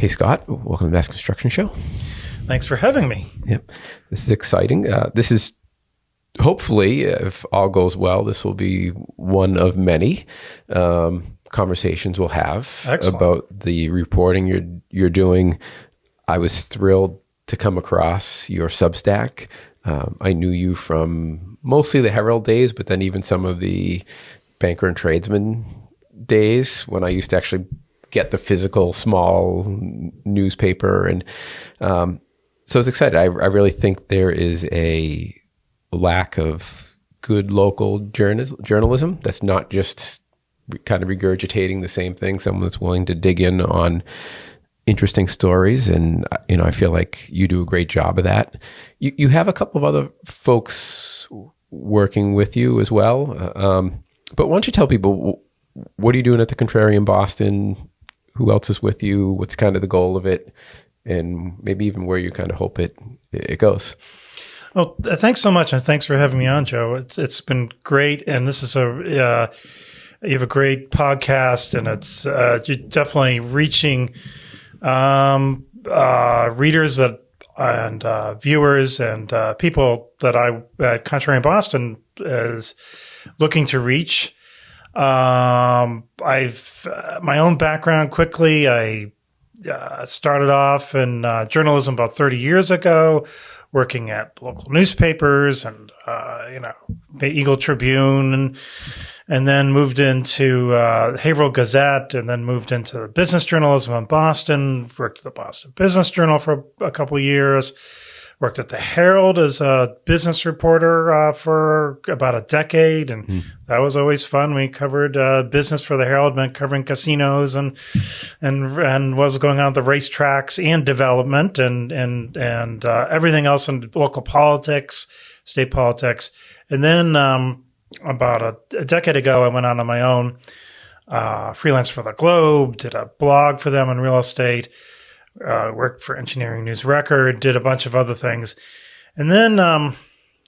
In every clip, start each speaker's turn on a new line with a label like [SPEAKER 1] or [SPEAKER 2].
[SPEAKER 1] Hey, Scott. Welcome to the Mass Construction Show.
[SPEAKER 2] Thanks for having me.
[SPEAKER 1] Yep. This is exciting. This is hopefully, if all goes well, this will be one of many conversations we'll have about the reporting you're doing. I was thrilled to come across your Substack. I knew you from mostly the Herald days, but then even some of the banker and tradesman days when I used to actually get the physical small newspaper. And so I was excited. I really think there is a lack of good local journalism that's not just kind of regurgitating the same thing, someone that's willing to dig in on interesting stories. And, I feel like you do a great job of that. You have a couple of other folks working with you as well. But why don't you tell people, what are you doing at the Contrarian Boston? Who else is with you? What's kind of the goal of it? And maybe even where you kind of hope it goes.
[SPEAKER 2] Well, thanks so much. And thanks for having me on, Joe. It's been great. And this is you have a great podcast, and it's you're definitely reaching readers and viewers and people that I at Contrarian Boston is looking to reach. I've my own background quickly. I started off in journalism about 30 years ago, working at local newspapers and the Eagle Tribune, and then moved into Haverhill Gazette, and then moved into business journalism in Boston. Worked at the Boston Business Journal for a couple of years. Worked at the Herald as a business reporter for about a decade, and that was always fun. We covered business for the Herald, meant covering casinos and what was going on at the racetracks and development and everything else in local politics, state politics. And then about a decade ago, I went on my own, freelance for the Globe, did a blog for them on real estate. Worked for Engineering News Record, did a bunch of other things. And then a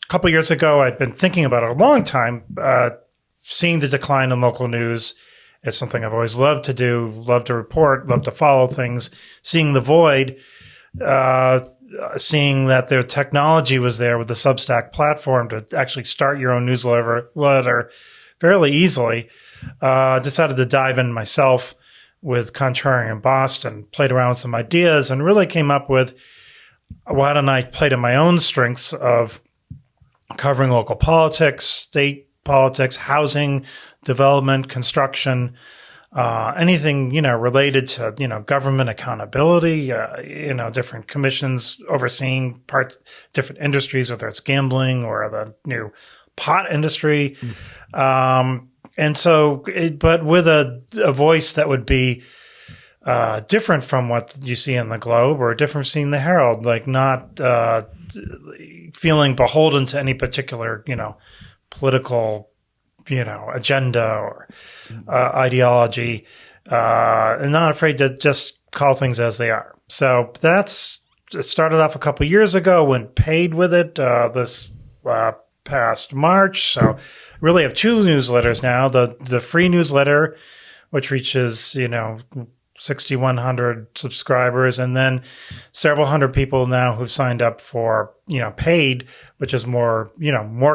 [SPEAKER 2] couple of years ago, I'd been thinking about it a long time, seeing the decline in local news. It's something I've always loved to do, love to report, love to follow things, seeing the void, seeing that their technology was there with the Substack platform to actually start your own newsletter fairly easily. Decided to dive in myself with Contrarian Boston, played around with some ideas, and really came up with, why don't I play to my own strengths of covering local politics, state politics, housing, development, construction, anything, related to, government accountability, different commissions overseeing different industries, whether it's gambling or the new pot industry. And so, but with a voice that would be different from what you see in the Globe or different from seeing the Herald, like not feeling beholden to any particular, political, agenda or ideology, and not afraid to just call things as they are. So it started off a couple of years ago, went paid with it this past March. So really have two newsletters now. The free newsletter, which reaches 6,100 subscribers, and then several hundred people now who've signed up for paid, which is more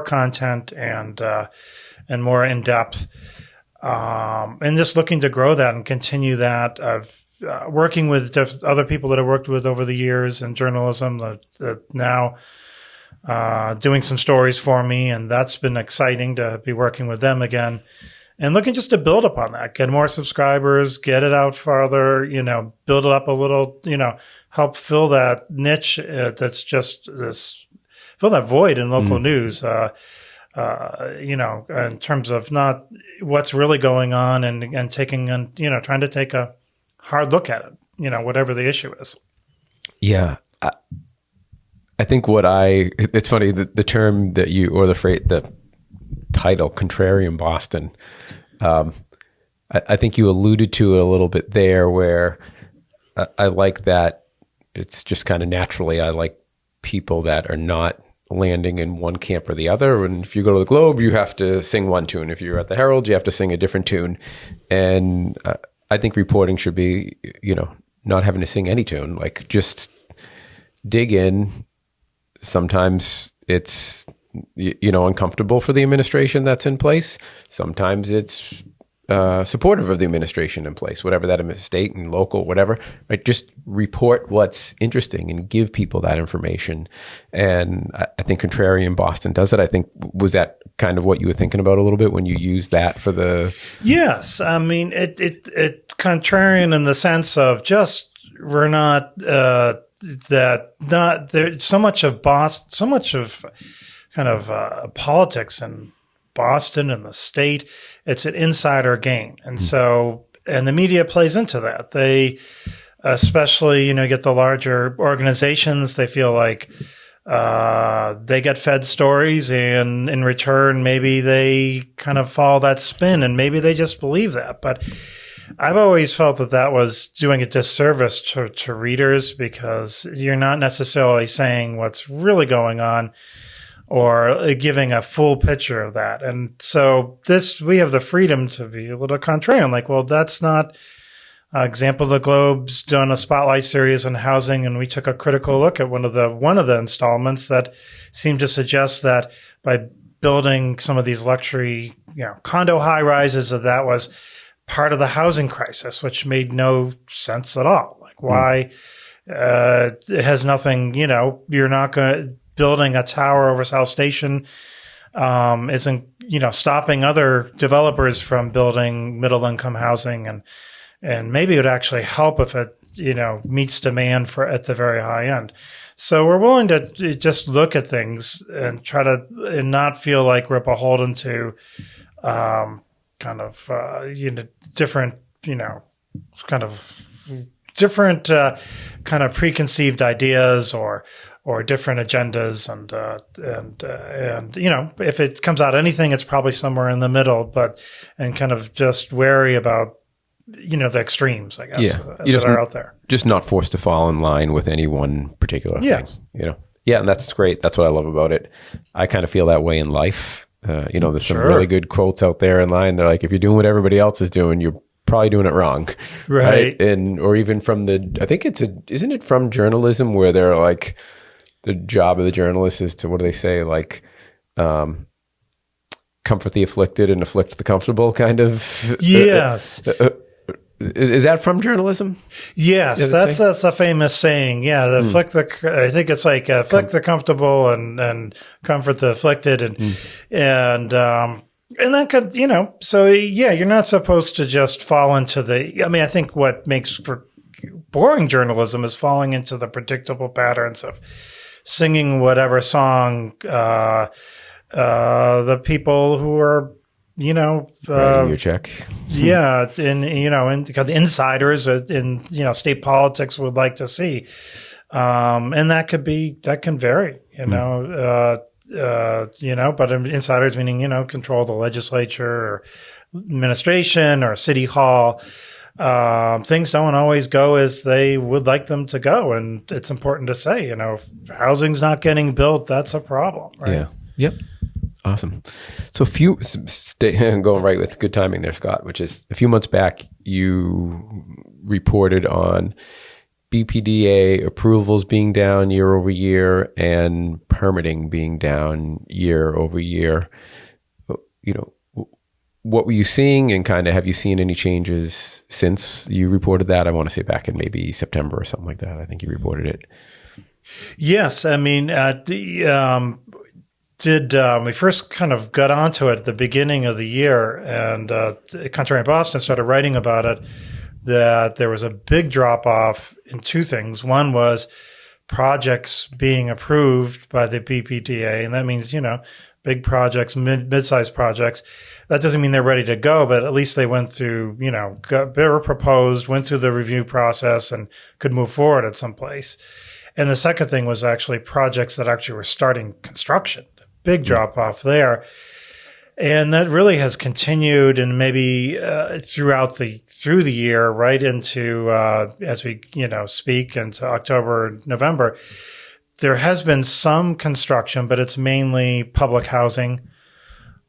[SPEAKER 2] content and more in depth, and just looking to grow that and continue that. Of working with other people that I worked with over the years in journalism that now. Doing some stories for me, and that's been exciting to be working with them again, and looking just to build upon that, get more subscribers, get it out farther, build it up a little, help fill that niche that's just fill that void in local news, in terms of not what's really going on and taking, trying to take a hard look at it, whatever the issue is.
[SPEAKER 1] Yeah. I think it's funny, the term that or the title, Contrarian Boston, I think you alluded to it a little bit there, where I like that it's just kind of naturally, I like people that are not landing in one camp or the other. And if you go to the Globe, you have to sing one tune. If you're at the Herald, you have to sing a different tune. And I think reporting should be, not having to sing any tune, like just dig in. Sometimes it's, uncomfortable for the administration that's in place. Sometimes it's supportive of the administration in place, whatever that is, state and local, whatever, right? Just report what's interesting and give people that information. And I think Contrarian Boston does it. I think, was that kind of what you were thinking about a little bit when you used that for the...
[SPEAKER 2] Yes. I mean, it Contrarian in the sense of just, we're not, there's so much of Boston, so much of kind of politics in Boston and the state. It's an insider game. And so, and the media plays into that. They, especially, get the larger organizations, they feel like they get fed stories, and in return, maybe they kind of follow that spin, and maybe they just believe that. But I've always felt that was doing a disservice to readers, because you're not necessarily saying what's really going on or giving a full picture of that. And so we have the freedom to be a little contrarian. Like, well, that's not example. The Globe's done a spotlight series on housing, and we took a critical look at one of the installments that seemed to suggest that by building some of these luxury, condo high rises, that was part of the housing crisis, which made no sense at all. Like, why? It has nothing, you're not building a tower over South Station isn't, stopping other developers from building middle income housing, and maybe it would actually help if it, meets demand at the very high end. So we're willing to just look at things and try to and not feel like we're beholden to different kind of preconceived ideas or different agendas, and if it comes out anything, it's probably somewhere in the middle, and kind of just wary about the extremes, I guess, that are out there.
[SPEAKER 1] Just not forced to fall in line with any one particular thing. Yeah, and that's great. That's what I love about it. I kind of feel that way in life. There's some really good quotes out there in line. They're like, if you're doing what everybody else is doing, you're probably doing it wrong. Right. And, or even from I think isn't it from journalism, where they're like, the job of the journalist is to, what do they say? Like, comfort the afflicted and afflict the comfortable, kind of.
[SPEAKER 2] Yes.
[SPEAKER 1] Is that from journalism?
[SPEAKER 2] Yes, that's a famous saying. Yeah, afflict I think it's like afflict the comfortable and comfort the afflicted, and that could, so yeah, you're not supposed to just fall into I think what makes for boring journalism is falling into the predictable patterns of singing whatever song the people who are
[SPEAKER 1] writing your check.
[SPEAKER 2] Yeah, and the insiders in state politics would like to see, and that can vary. But insiders meaning control the legislature or administration or city hall. Things don't always go as they would like them to go, and it's important to say, if housing's not getting built, that's a problem, right?
[SPEAKER 1] Yeah. Yep. Awesome. So going right with good timing there, Scott, which is a few months back, you reported on BPDA approvals being down year over year and permitting being down year over year. What were you seeing, and kind of have you seen any changes since you reported that? I want to say back in maybe September or something like that. I think you reported it.
[SPEAKER 2] Yes. I mean, we first kind of got onto it at the beginning of the year, and Contrarian Boston started writing about it, that there was a big drop-off in two things. One was projects being approved by the BPDA, and that means, big projects, mid-sized projects. That doesn't mean they're ready to go, but at least they went through, they were proposed, went through the review process, and could move forward at some place. And the second thing was actually projects that actually were starting construction. Big drop off there. And that really has continued, and maybe through the year, right into as we speak into October, November, there has been some construction, but it's mainly public housing.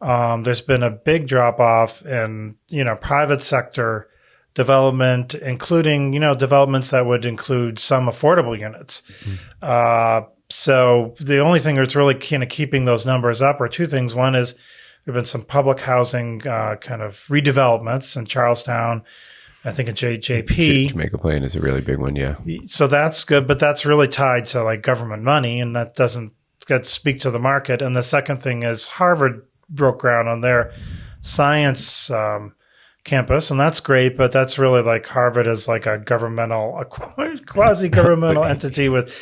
[SPEAKER 2] There's been a big drop off in private sector development, including, developments that would include some affordable units. So the only thing that's really kind of keeping those numbers up are two things. One is there have been some public housing kind of redevelopments in Charlestown, I think in JP.
[SPEAKER 1] Jamaica Plain is a really big one, yeah.
[SPEAKER 2] So that's good, but that's really tied to like government money, and that doesn't speak to the market. And the second thing is Harvard broke ground on their science campus, and that's great, but that's really like Harvard is like a quasi-governmental entity with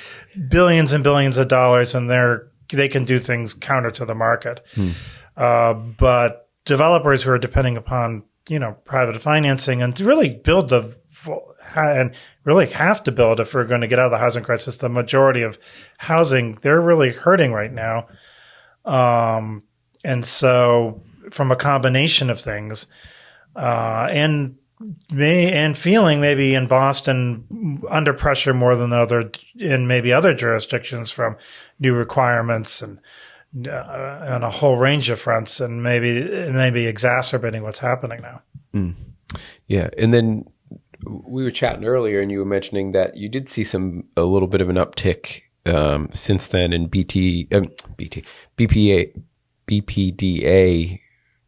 [SPEAKER 2] billions and billions of dollars, and they can do things counter to the market. But developers who are depending upon private financing and to really build and really have to build if we're going to get out of the housing crisis, the majority of housing, they're really hurting right now. And so from a combination of things, and feeling maybe in Boston under pressure more than in maybe other jurisdictions from new requirements and on a whole range of fronts, and maybe exacerbating what's happening now.
[SPEAKER 1] Yeah, and then we were chatting earlier, and you were mentioning that you did see a little bit of an uptick since then in BPDA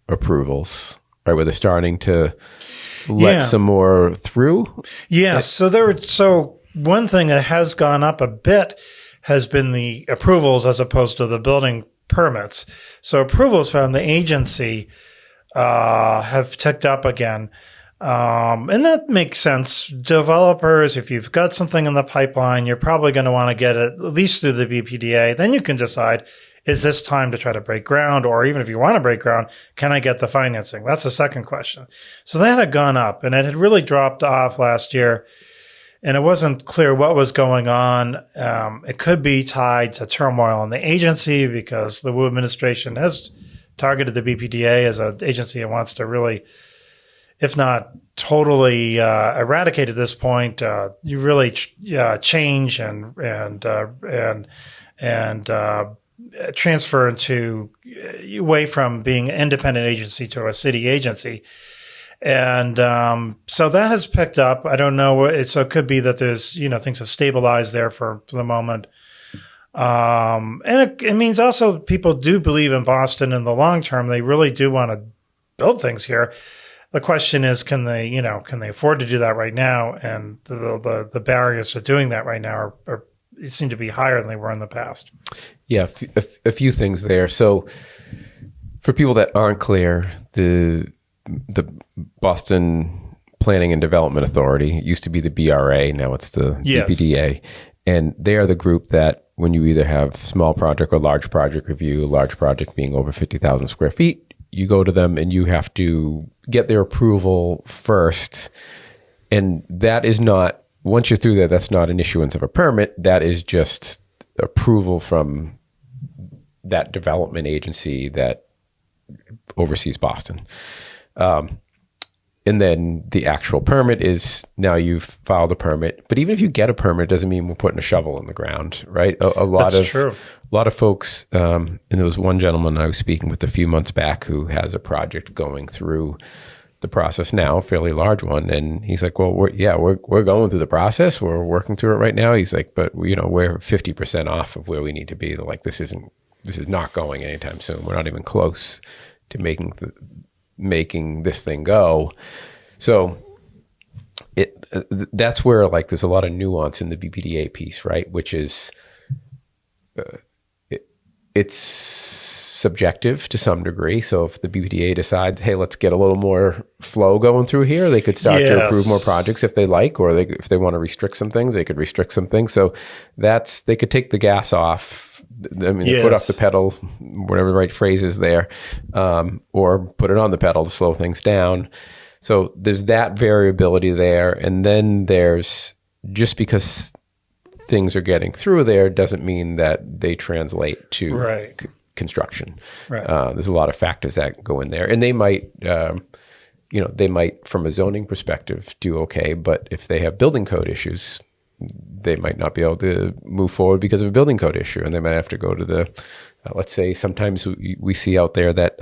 [SPEAKER 1] approvals, right? Where they're starting to let some more through.
[SPEAKER 2] Yeah. So one thing that has gone up a bit has been the approvals as opposed to the building permits. So approvals from the agency have ticked up again. And that makes sense. Developers, if you've got something in the pipeline, you're probably going to want to get it at least through the BPDA. Then you can decide, is this time to try to break ground? Or even if you want to break ground, can I get the financing? That's the second question. So that had gone up, and it had really dropped off last year. And it wasn't clear what was going on. It could be tied to turmoil in the agency because the Wu administration has targeted the BPDA as an agency that wants to really, if not totally eradicate at this point, you really change and transfer away from being an independent agency to a city agency. And so that has picked up. I don't know. So it could be that there's, things have stabilized there for the moment. And it means also people do believe in Boston in the long term. They really do want to build things here. The question is, can they afford to do that right now? And the barriers to doing that right now are seem to be higher than they were in the past.
[SPEAKER 1] Yeah, a few things there. So for people that aren't clear, the Boston Planning and Development Authority, it used to be the BRA, now it's the BPDA. And they are the group that when you either have small project or large project review, large project being over 50,000 square feet, you go to them and you have to get their approval first. And that is not, once you're through there, that's not an issuance of a permit. That is just approval from that development agency that oversees Boston. And then the actual permit is now you've filed a permit. But even if you get a permit, it doesn't mean we're putting a shovel in the ground, right? A lot of folks, and there was one gentleman I was speaking with a few months back who has a project going through the process now, a fairly large one. And he's like, well, we're going through the process. We're working through it right now. He's like, but we're 50% off of where we need to be. They're like, this is not going anytime soon. We're not even close to making this thing go. So that's where like there's a lot of nuance in the BPDA piece, right? Which is it's subjective to some degree. So if the BPDA decides, hey, let's get a little more flow going through here, they could start to approve more projects if they like, or if they want to restrict some things, they could restrict some things. So they could take the gas off. I mean, they put off the pedal, whatever the right phrase is there, or put it on the pedal to slow things down. So there's that variability there. And then there's, just because things are getting through there doesn't mean that they translate to construction. Right. There's a lot of factors that go in there. And they might, from a zoning perspective, do okay. But if they have building code issues, they might not be able to move forward because of a building code issue, and they might have to go to the, let's say sometimes we see out there that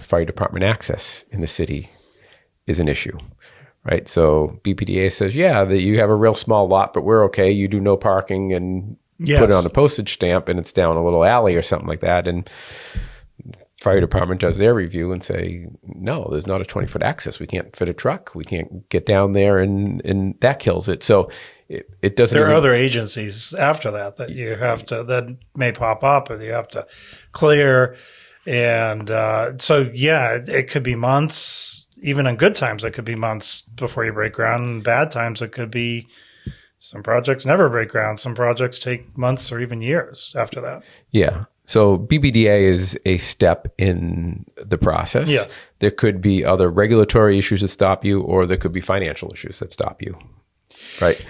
[SPEAKER 1] fire department access in the city is an issue, right? So BPDA says, yeah, that you have a real small lot, but we're okay. You do no parking and put it on the postage stamp and it's down a little alley or something like that. And fire department does their review and say, no, there's not a 20-foot access. We can't fit a truck. We can't get down there, and that kills it. So it doesn't.
[SPEAKER 2] There are other agencies after that you have to, that may pop up and you have to clear. And so, yeah, it could be months. Even in good times, it could be months before you break ground. In bad times, it could be some projects never break ground. Some projects take months or even years after that.
[SPEAKER 1] Yeah. So BPDA is a step in the process.
[SPEAKER 2] Yes.
[SPEAKER 1] There could be other regulatory issues that stop you, or there could be financial issues that stop you, right?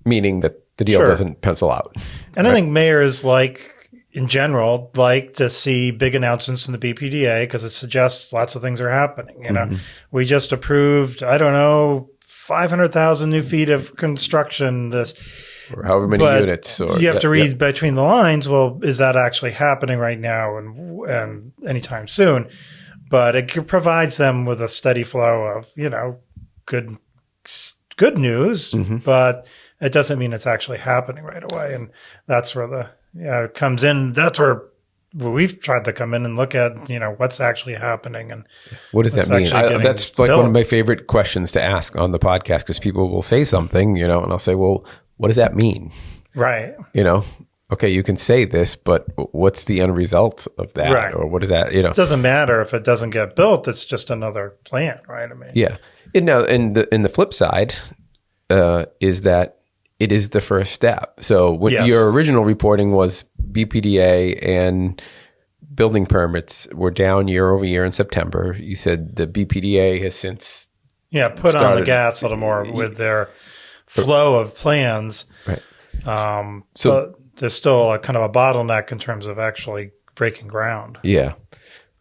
[SPEAKER 1] Meaning that the deal doesn't pencil out.
[SPEAKER 2] And right? I think mayors, in general, like to see big announcements in the BPDA because it suggests lots of things are happening. You know, we just approved, 500,000 new feet of construction
[SPEAKER 1] or however many units. Or
[SPEAKER 2] you have to read between the lines. Well, is that actually happening right now and anytime soon? But it provides them with a steady flow of, good news, but it doesn't mean it's actually happening right away. And that's where it comes in. That's where we've tried to come in and look at, what's actually happening. And
[SPEAKER 1] what does that mean? That's like one of my favorite questions to ask on the podcast, because people will say something, and I'll say, well, what does that mean?
[SPEAKER 2] Right.
[SPEAKER 1] Okay, you can say this, but what's the end result of that?
[SPEAKER 2] Right.
[SPEAKER 1] Or what is that?
[SPEAKER 2] It doesn't matter if it doesn't get built. It's just another plan, right?
[SPEAKER 1] Yeah. And now, and the flip side is that it is the first step. So what your original reporting was, BPDA and building permits were down year over year in September. You said the BPDA has since
[SPEAKER 2] put on the gas a little more with their flow of plans.
[SPEAKER 1] Right.
[SPEAKER 2] So there's still a kind of a bottleneck in terms of actually breaking ground.
[SPEAKER 1] Yeah.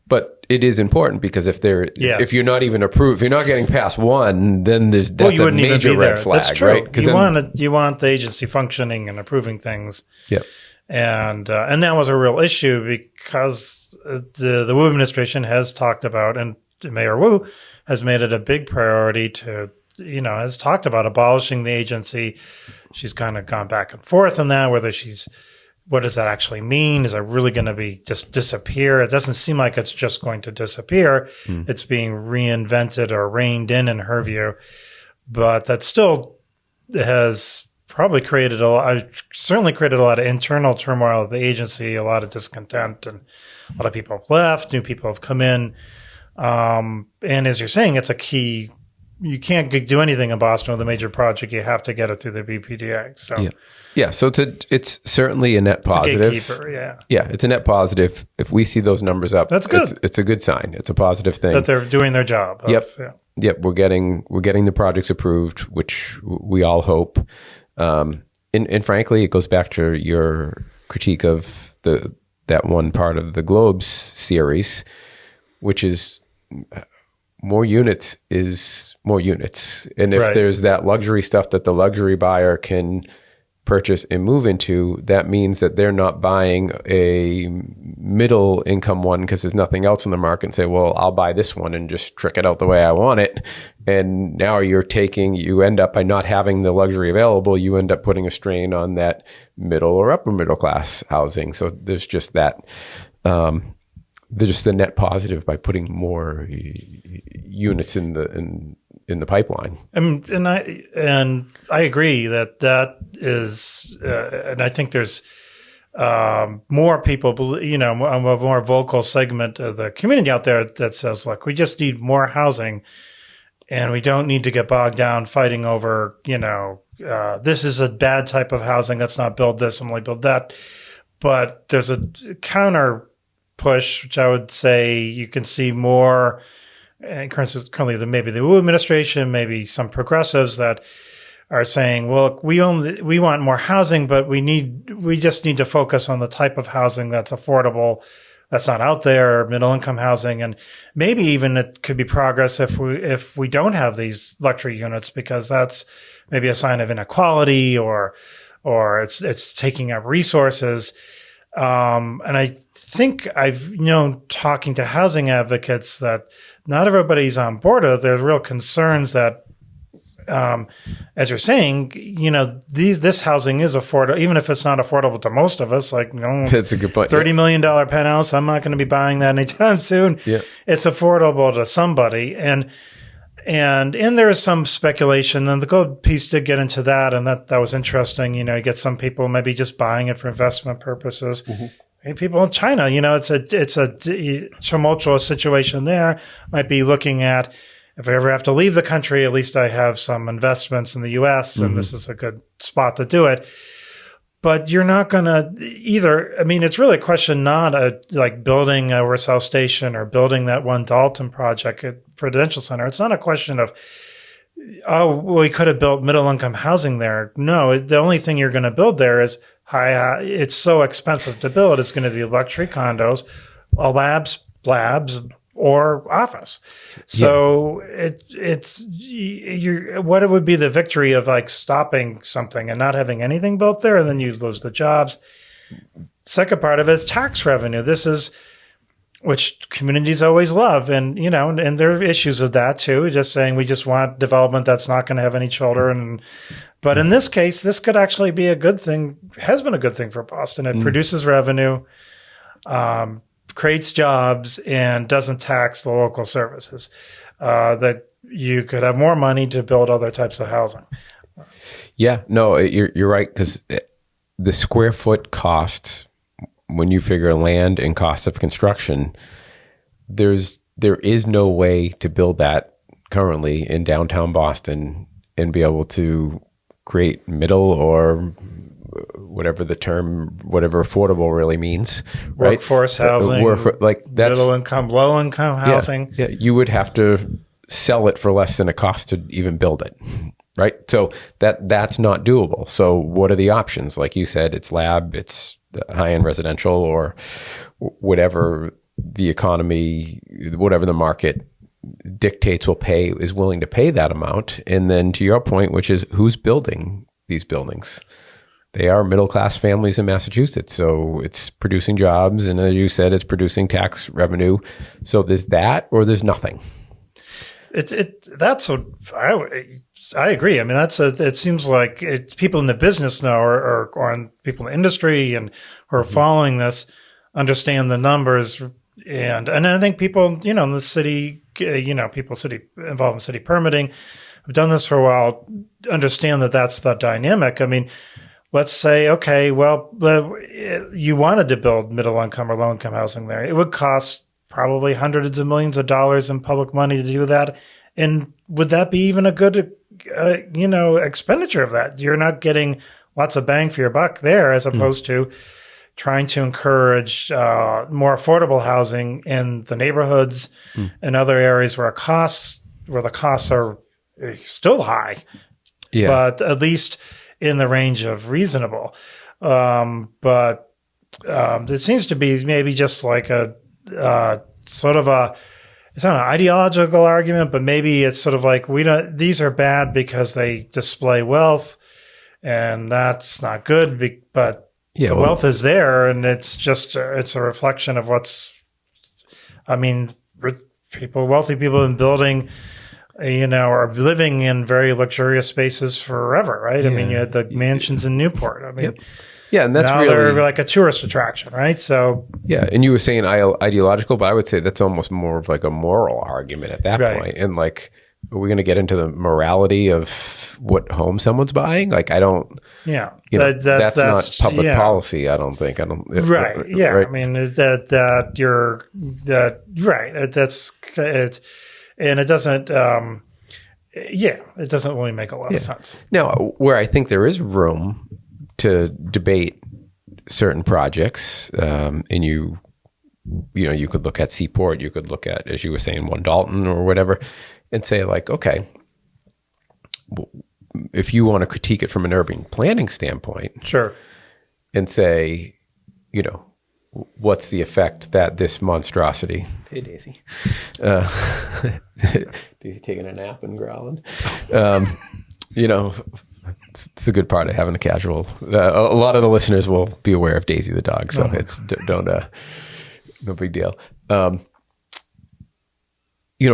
[SPEAKER 1] But it is important, because if you're not even approved, if you're not getting past one, then that's a major red flag.
[SPEAKER 2] That's true.
[SPEAKER 1] Right?
[SPEAKER 2] You want the agency functioning and approving things.
[SPEAKER 1] Yep.
[SPEAKER 2] And that was a real issue, because the Wu administration has talked about, and Mayor Wu has made it a big priority to, has talked about abolishing the agency. She's kind of gone back and forth on that, what does that actually mean? Is it really going to be just disappear? It doesn't seem like it's just going to disappear. It's being reinvented or reined in her view. But that still has probably certainly created a lot of internal turmoil at the agency, a lot of discontent, and a lot of people have left, new people have come in. And as you're saying, it's a key. You can't do anything in Boston with a major project. You have to get it through the BPDA. So
[SPEAKER 1] so it's certainly a net positive.
[SPEAKER 2] It's a gatekeeper,
[SPEAKER 1] it's a net positive. If we see those numbers up,
[SPEAKER 2] that's good.
[SPEAKER 1] It's a good sign. It's a positive thing
[SPEAKER 2] that they're doing their job.
[SPEAKER 1] Yep. We're getting the projects approved, which we all hope. And frankly, it goes back to your critique of that one part of the Globes series, which is more units is more units. And if there's that luxury stuff that the luxury buyer can purchase and move into, that means that they're not buying a middle income one because there's nothing else in the market, and say, well, I'll buy this one and just trick it out the way I want it. And now you end up, by not having the luxury available, you end up putting a strain on that middle or upper middle class housing. So there's just that, there's just a net positive by putting more units in the pipeline.
[SPEAKER 2] And I agree that is, and I think there's more people, a more vocal segment of the community out there that says, look, we just need more housing, and we don't need to get bogged down fighting over, this is a bad type of housing. Let's not build this and only build that. But there's a counter push, which I would say you can see more currently maybe the Wu administration, maybe some progressives that are saying, well, we want more housing, but we just need to focus on the type of housing that's affordable, that's not out there, middle income housing. And maybe even it could be progress if we don't have these luxury units, because that's maybe a sign of inequality or it's taking up resources. And I think I've known, talking to housing advocates, that not everybody's on board with it. There's real concerns that as you're saying, this housing is affordable, even if it's not affordable to most of us. Like,
[SPEAKER 1] that's a good point.
[SPEAKER 2] $30 million penthouse. I'm not going to be buying that anytime soon.
[SPEAKER 1] Yeah.
[SPEAKER 2] It's affordable to somebody, and there is some speculation, and the gold piece did get into that, and that was interesting. You get some people maybe just buying it for investment purposes. Mm-hmm. Maybe people in China, it's a tumultuous situation there. Might be looking at, if I ever have to leave the country, at least I have some investments in the U.S. and this is a good spot to do it. But you're not going to either. I mean, it's really a question not like building a South Station or building that one Dalton project at Prudential Center. It's not a question of, we could have built middle-income housing there. No, the only thing you're going to build there is high. It's so expensive to build. It's going to be luxury condos, labs, or office. So what it would be the victory of like stopping something and not having anything built there, and then you lose the jobs. Second part of it is tax revenue. This is, which communities always love, and and there are issues with that too. Just saying we just want development that's not going to have any children, but in this case, this could actually be a good thing. Has been a good thing for Boston. It produces revenue. Creates jobs and doesn't tax the local services, that you could have more money to build other types of housing.
[SPEAKER 1] Yeah, no, you're right, because the square foot cost, when you figure land and cost of construction, there is no way to build that currently in downtown Boston and be able to create middle or whatever affordable really means, right?
[SPEAKER 2] Workforce housing,
[SPEAKER 1] like that's
[SPEAKER 2] middle income, low income housing.
[SPEAKER 1] Yeah, you would have to sell it for less than it costs to even build it, right? So that's not doable. So what are the options? Like you said, it's lab, it's high-end residential, or whatever the economy, whatever the market dictates is willing to pay that amount. And then to your point, which is who's building these buildings? They are middle-class families in Massachusetts, so it's producing jobs, and as you said, it's producing tax revenue. So there's that, or there's nothing.
[SPEAKER 2] That's what I agree. I mean, it seems like people in the business know, or people in the industry and who are following this, understand the numbers, and I think people, in the city, people involved in city permitting, have done this for a while, understand that that's the dynamic. I mean, let's say, okay, well, you wanted to build middle income or low income housing there. It would cost probably hundreds of millions of dollars in public money to do that. And would that be even a good, expenditure of that? You're not getting lots of bang for your buck there, as opposed to trying to encourage more affordable housing in the neighborhoods and other areas where the costs are still high, but at least in the range of reasonable. But it seems to be maybe just like a sort of it's not an ideological argument, but maybe it's sort of like, these are bad because they display wealth, and that's not good, but wealth is there, and it's just, it's a reflection of wealthy people have been building, are living in very luxurious spaces forever, right? Yeah. I mean, you had the mansions in Newport. I mean,
[SPEAKER 1] and that's
[SPEAKER 2] now
[SPEAKER 1] really,
[SPEAKER 2] they're like a tourist attraction, right? So
[SPEAKER 1] and you were saying ideological, but I would say that's almost more of like a moral argument at that point. And like, are we going to get into the morality of what home someone's buying? Like, I don't. Yeah, that's not public policy. I don't think.
[SPEAKER 2] Right. Yeah. Right? I mean, That's it's. And it doesn't, it doesn't really make a lot of sense.
[SPEAKER 1] Now, where I think there is room to debate certain projects, and you could look at Seaport, you could look at, as you were saying, One Dalton or whatever, and say like, okay, if you want to critique it from an urban planning standpoint,
[SPEAKER 2] sure,
[SPEAKER 1] and say, what's the effect that this monstrosity? Hey, Daisy. You taking a nap and growling? It's a good part of having a casual. A lot of the listeners will be aware of Daisy the dog, so it's no big deal.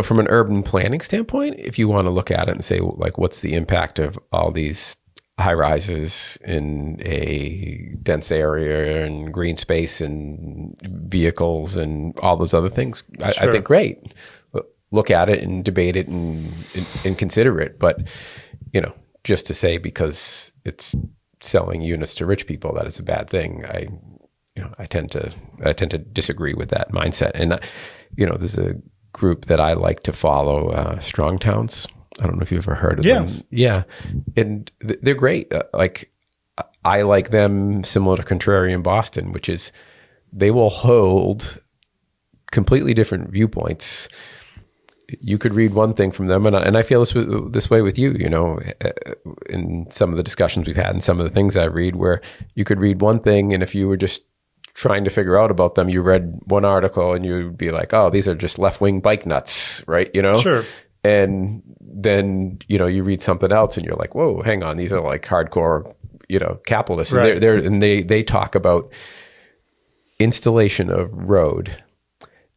[SPEAKER 1] from an urban planning standpoint, if you want to look at it and say, like, what's the impact of all these high rises in a dense area and green space and vehicles and all those other things, I think great. Look at it and debate it and consider it. But, just to say because it's selling units to rich people that is a bad thing, I tend to disagree with that mindset. And there's a group that I like to follow, Strong Towns. I don't know if you've ever heard of them. Yeah. And they're great. I like them similar to Contrarian Boston, which is they will hold completely different viewpoints. You could read one thing from them, and I feel this way with you, in some of the discussions we've had and some of the things I read, where you could read one thing, and if you were just trying to figure out about them, you read one article and you'd be like, oh, these are just left-wing bike nuts, right?
[SPEAKER 2] Sure.
[SPEAKER 1] And then, you read something else and you're like, whoa, hang on. These are like hardcore, capitalists.
[SPEAKER 2] Right.
[SPEAKER 1] And they talk about installation of road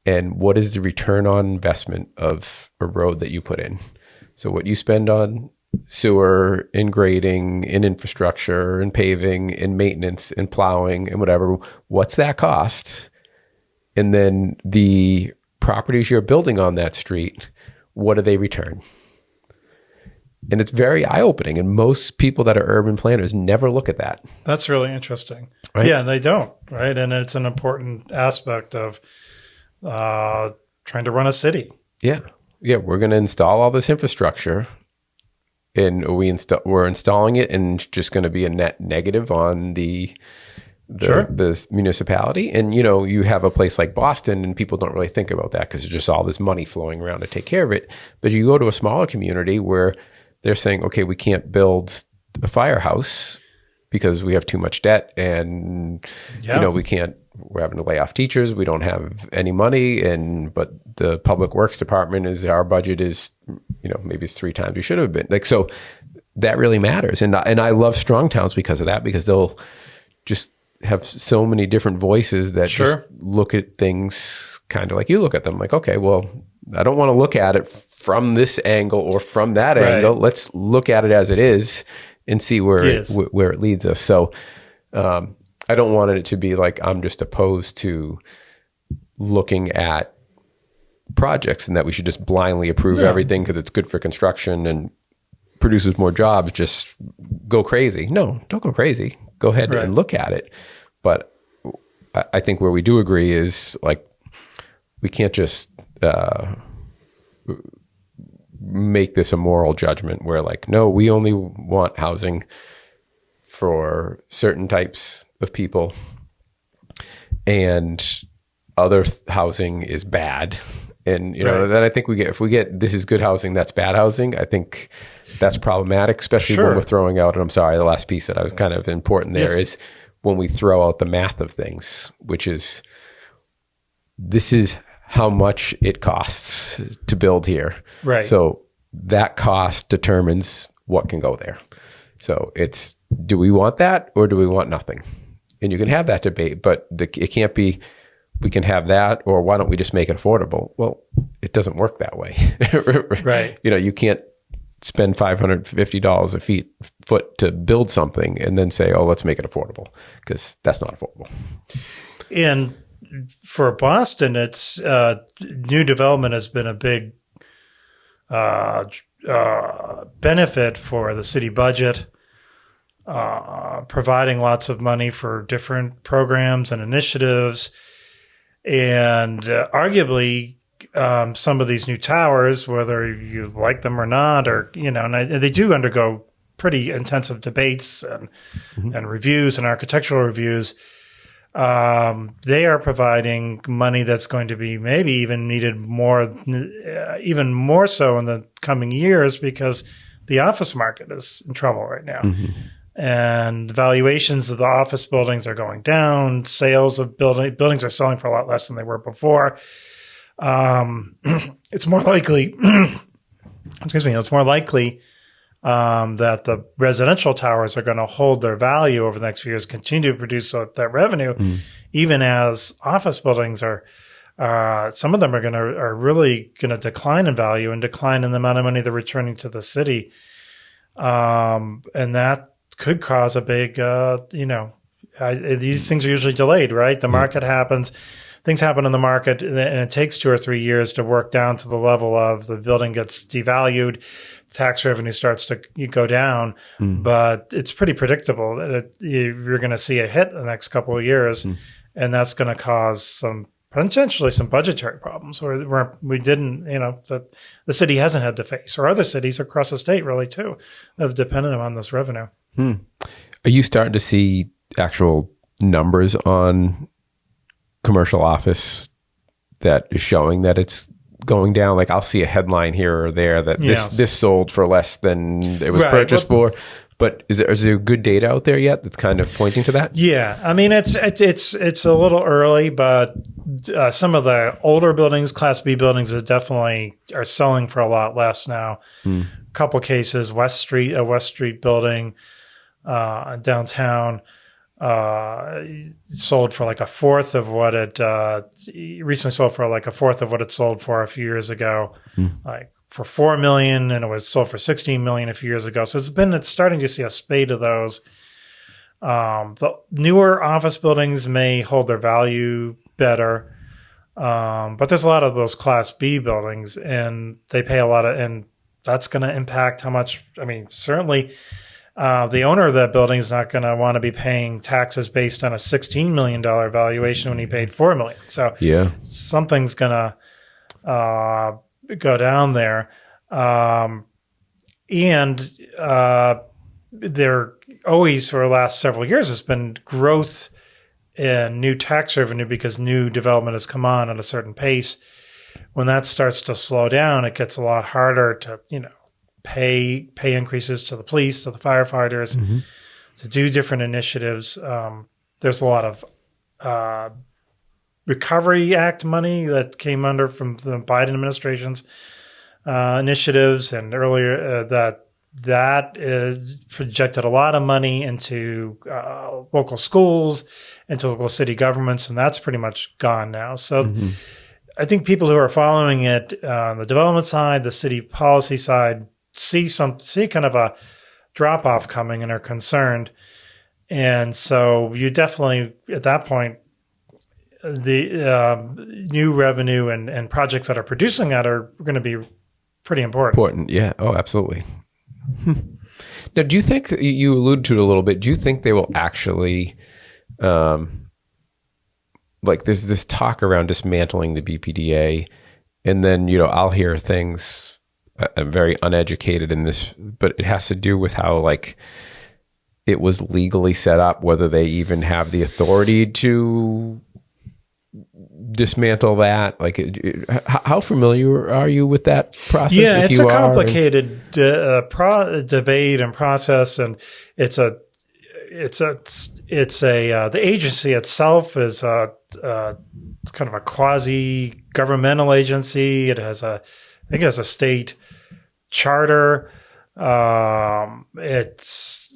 [SPEAKER 1] and what is the return on investment of a road that you put in. So what you spend on sewer, in grading, in infrastructure, in paving, in maintenance, in plowing, and whatever, what's that cost? And then the properties you're building on that street, what do they return? And it's very eye-opening. And most people that are urban planners never look at that.
[SPEAKER 2] That's really interesting.
[SPEAKER 1] Right?
[SPEAKER 2] Yeah, they don't, right? And it's an important aspect of trying to run a city.
[SPEAKER 1] Yeah. Yeah, we're going to install all this infrastructure, and we're installing it and just going to be a net negative on the municipality. And, you have a place like Boston and people don't really think about that because there's just all this money flowing around to take care of it. But you go to a smaller community where they're saying, okay, we can't build a firehouse because we have too much debt and, we're having to lay off teachers. We don't have any money. But the public works department our budget is, maybe it's 3 times we should have been. So that really matters. And I love Strong Towns because of that, because they'll just have so many different voices that just look at things kind of like you look at them, like, okay, well, I don't want to look at it from this angle or from that angle. Let's look at it as it is and see where it leads us. So I don't want it to be like I'm just opposed to looking at projects and that we should just blindly approve everything because it's good for construction and produces more jobs. Just go crazy. No, don't go crazy. Go ahead and look at it. But I think where we do agree is like we can't just make this a moral judgment where like, no, we only want housing for certain types of people and other housing is bad. And, then I think if we get, this is good housing, that's bad housing, I think that's problematic, especially when we're throwing out, and I'm sorry, the last piece that I was kind of important there is when we throw out the math of things, which is, this is how much it costs to build here.
[SPEAKER 2] Right.
[SPEAKER 1] So that cost determines what can go there. So it's, do we want that or do we want nothing? And you can have that debate, but it can't be, we can have that, or why don't we just make it affordable? Well, it doesn't work that way.
[SPEAKER 2] Right.
[SPEAKER 1] You can't spend $550 a foot to build something and then say, oh, let's make it affordable, because that's not affordable.
[SPEAKER 2] And for Boston, it's new development has been a big benefit for the city budget, providing lots of money for different programs and initiatives. And arguably, some of these new towers, whether you like them or not, or, and they do undergo pretty intensive debates and reviews and architectural reviews. They are providing money that's going to be maybe even needed even more so in the coming years, because the office market is in trouble right now. Mm-hmm. And the valuations of the office buildings are going down. Sales of buildings are selling for a lot less than they were before. It's more likely, it's more likely that the residential towers are going to hold their value over the next few years, continue to produce that revenue, even as office buildings are some of them are really gonna decline in value and decline in the amount of money they're returning to the city, and that could cause a big, these things are usually delayed, right? The market happens, things happen in the market, and it takes 2 or 3 years to work down to the level of the building gets devalued, tax revenue starts to go down, but it's pretty predictable that you're going to see a hit in the next couple of years, and that's going to cause potentially some budgetary problems where we didn't, that the city hasn't had to face, or other cities across the state really too, have depended on this revenue.
[SPEAKER 1] Are you starting to see actual numbers on commercial office that is showing that it's going down? Like I'll see a headline here or there that this sold for less than it was purchased for. But is there good data out there yet that's kind of pointing to that? Yeah,
[SPEAKER 2] I mean it's a little early, but some of the older buildings, Class B buildings, are selling for a lot less now. A couple cases, a West Street building downtown. Sold for like a fourth of what it recently sold for, like a fourth of what it sold for a few years ago, like for $4 million, and it was sold for $16 million a few years ago. So it's starting to see a spate of those. The newer office buildings may hold their value better, but there's a lot of those Class B buildings, and they pay a lot and that's going to impact how much. I mean, certainly. The owner of that building is not going to want to be paying taxes based on a $16 million valuation when he paid $4 million. So something's going to go down there. And there always, for the last several years, has been growth in new tax revenue because new development has come on at a certain pace. When that starts to slow down, it gets a lot harder to, pay increases to the police, to the firefighters, to do different initiatives. There's a lot of Recovery Act money that came under from the Biden administration's initiatives, and earlier that projected a lot of money into local schools, into local city governments, and that's pretty much gone now. So I think people who are following it on the development side, the city policy side, see kind of a drop-off coming and are concerned. And so you definitely, at that point, the new revenue and projects that are producing that are going to be pretty important.
[SPEAKER 1] Yeah. Oh, absolutely. Now, do you think, you alluded to it a little bit, do you think they will actually, like there's this talk around dismantling the BPDA, and then, I'll hear things, I'm very uneducated in this, but it has to do with how like it was legally set up, whether they even have the authority to dismantle that. Like, how familiar are you with that process?
[SPEAKER 2] Yeah, it's a complicated debate and process, and the agency itself is it's kind of a quasi-governmental agency. It has I think it has a state charter. It's,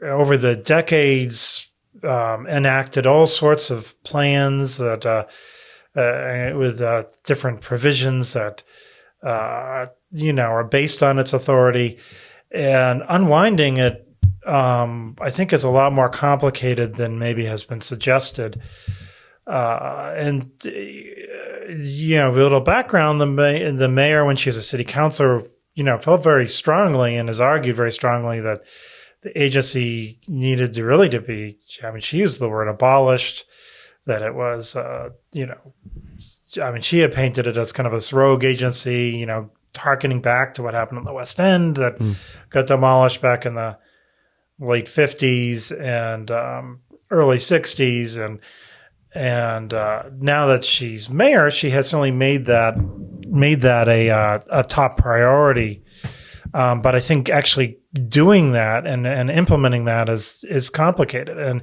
[SPEAKER 2] over the decades, enacted all sorts of plans that, with different provisions that, are based on its authority. And unwinding it, I think, is a lot more complicated than maybe has been suggested. And a little background, the mayor, when she was a city councilor, felt very strongly and has argued very strongly that the agency needed to be, she used the word abolished, that it was, she had painted it as kind of this rogue agency, harkening back to what happened in the West End that got demolished back in the late 50s and early 60s. And now that she's mayor, she has certainly made that a top priority. But I think actually doing that and implementing that is complicated. And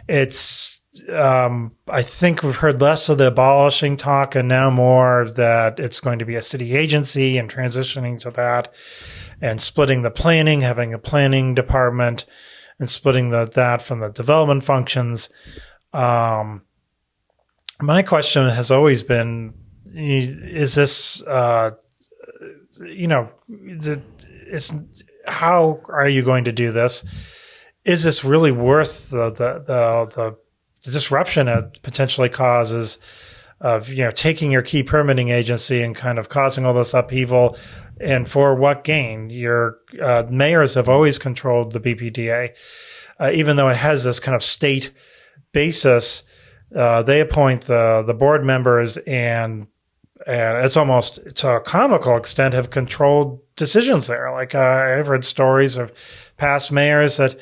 [SPEAKER 2] it's I think we've heard less of the abolishing talk and now more that it's going to be a city agency and transitioning to that, and splitting the planning, having a planning department, and splitting that from the development functions. my question has always been, is this, how are you going to do this? Is this really worth the disruption it potentially causes of, taking your key permitting agency and kind of causing all this upheaval, and for what gain? Your mayors have always controlled the BPDA, even though it has this kind of state basis. They appoint the board members, and it's almost to a comical extent have controlled decisions there. Like I've heard stories of past mayors that,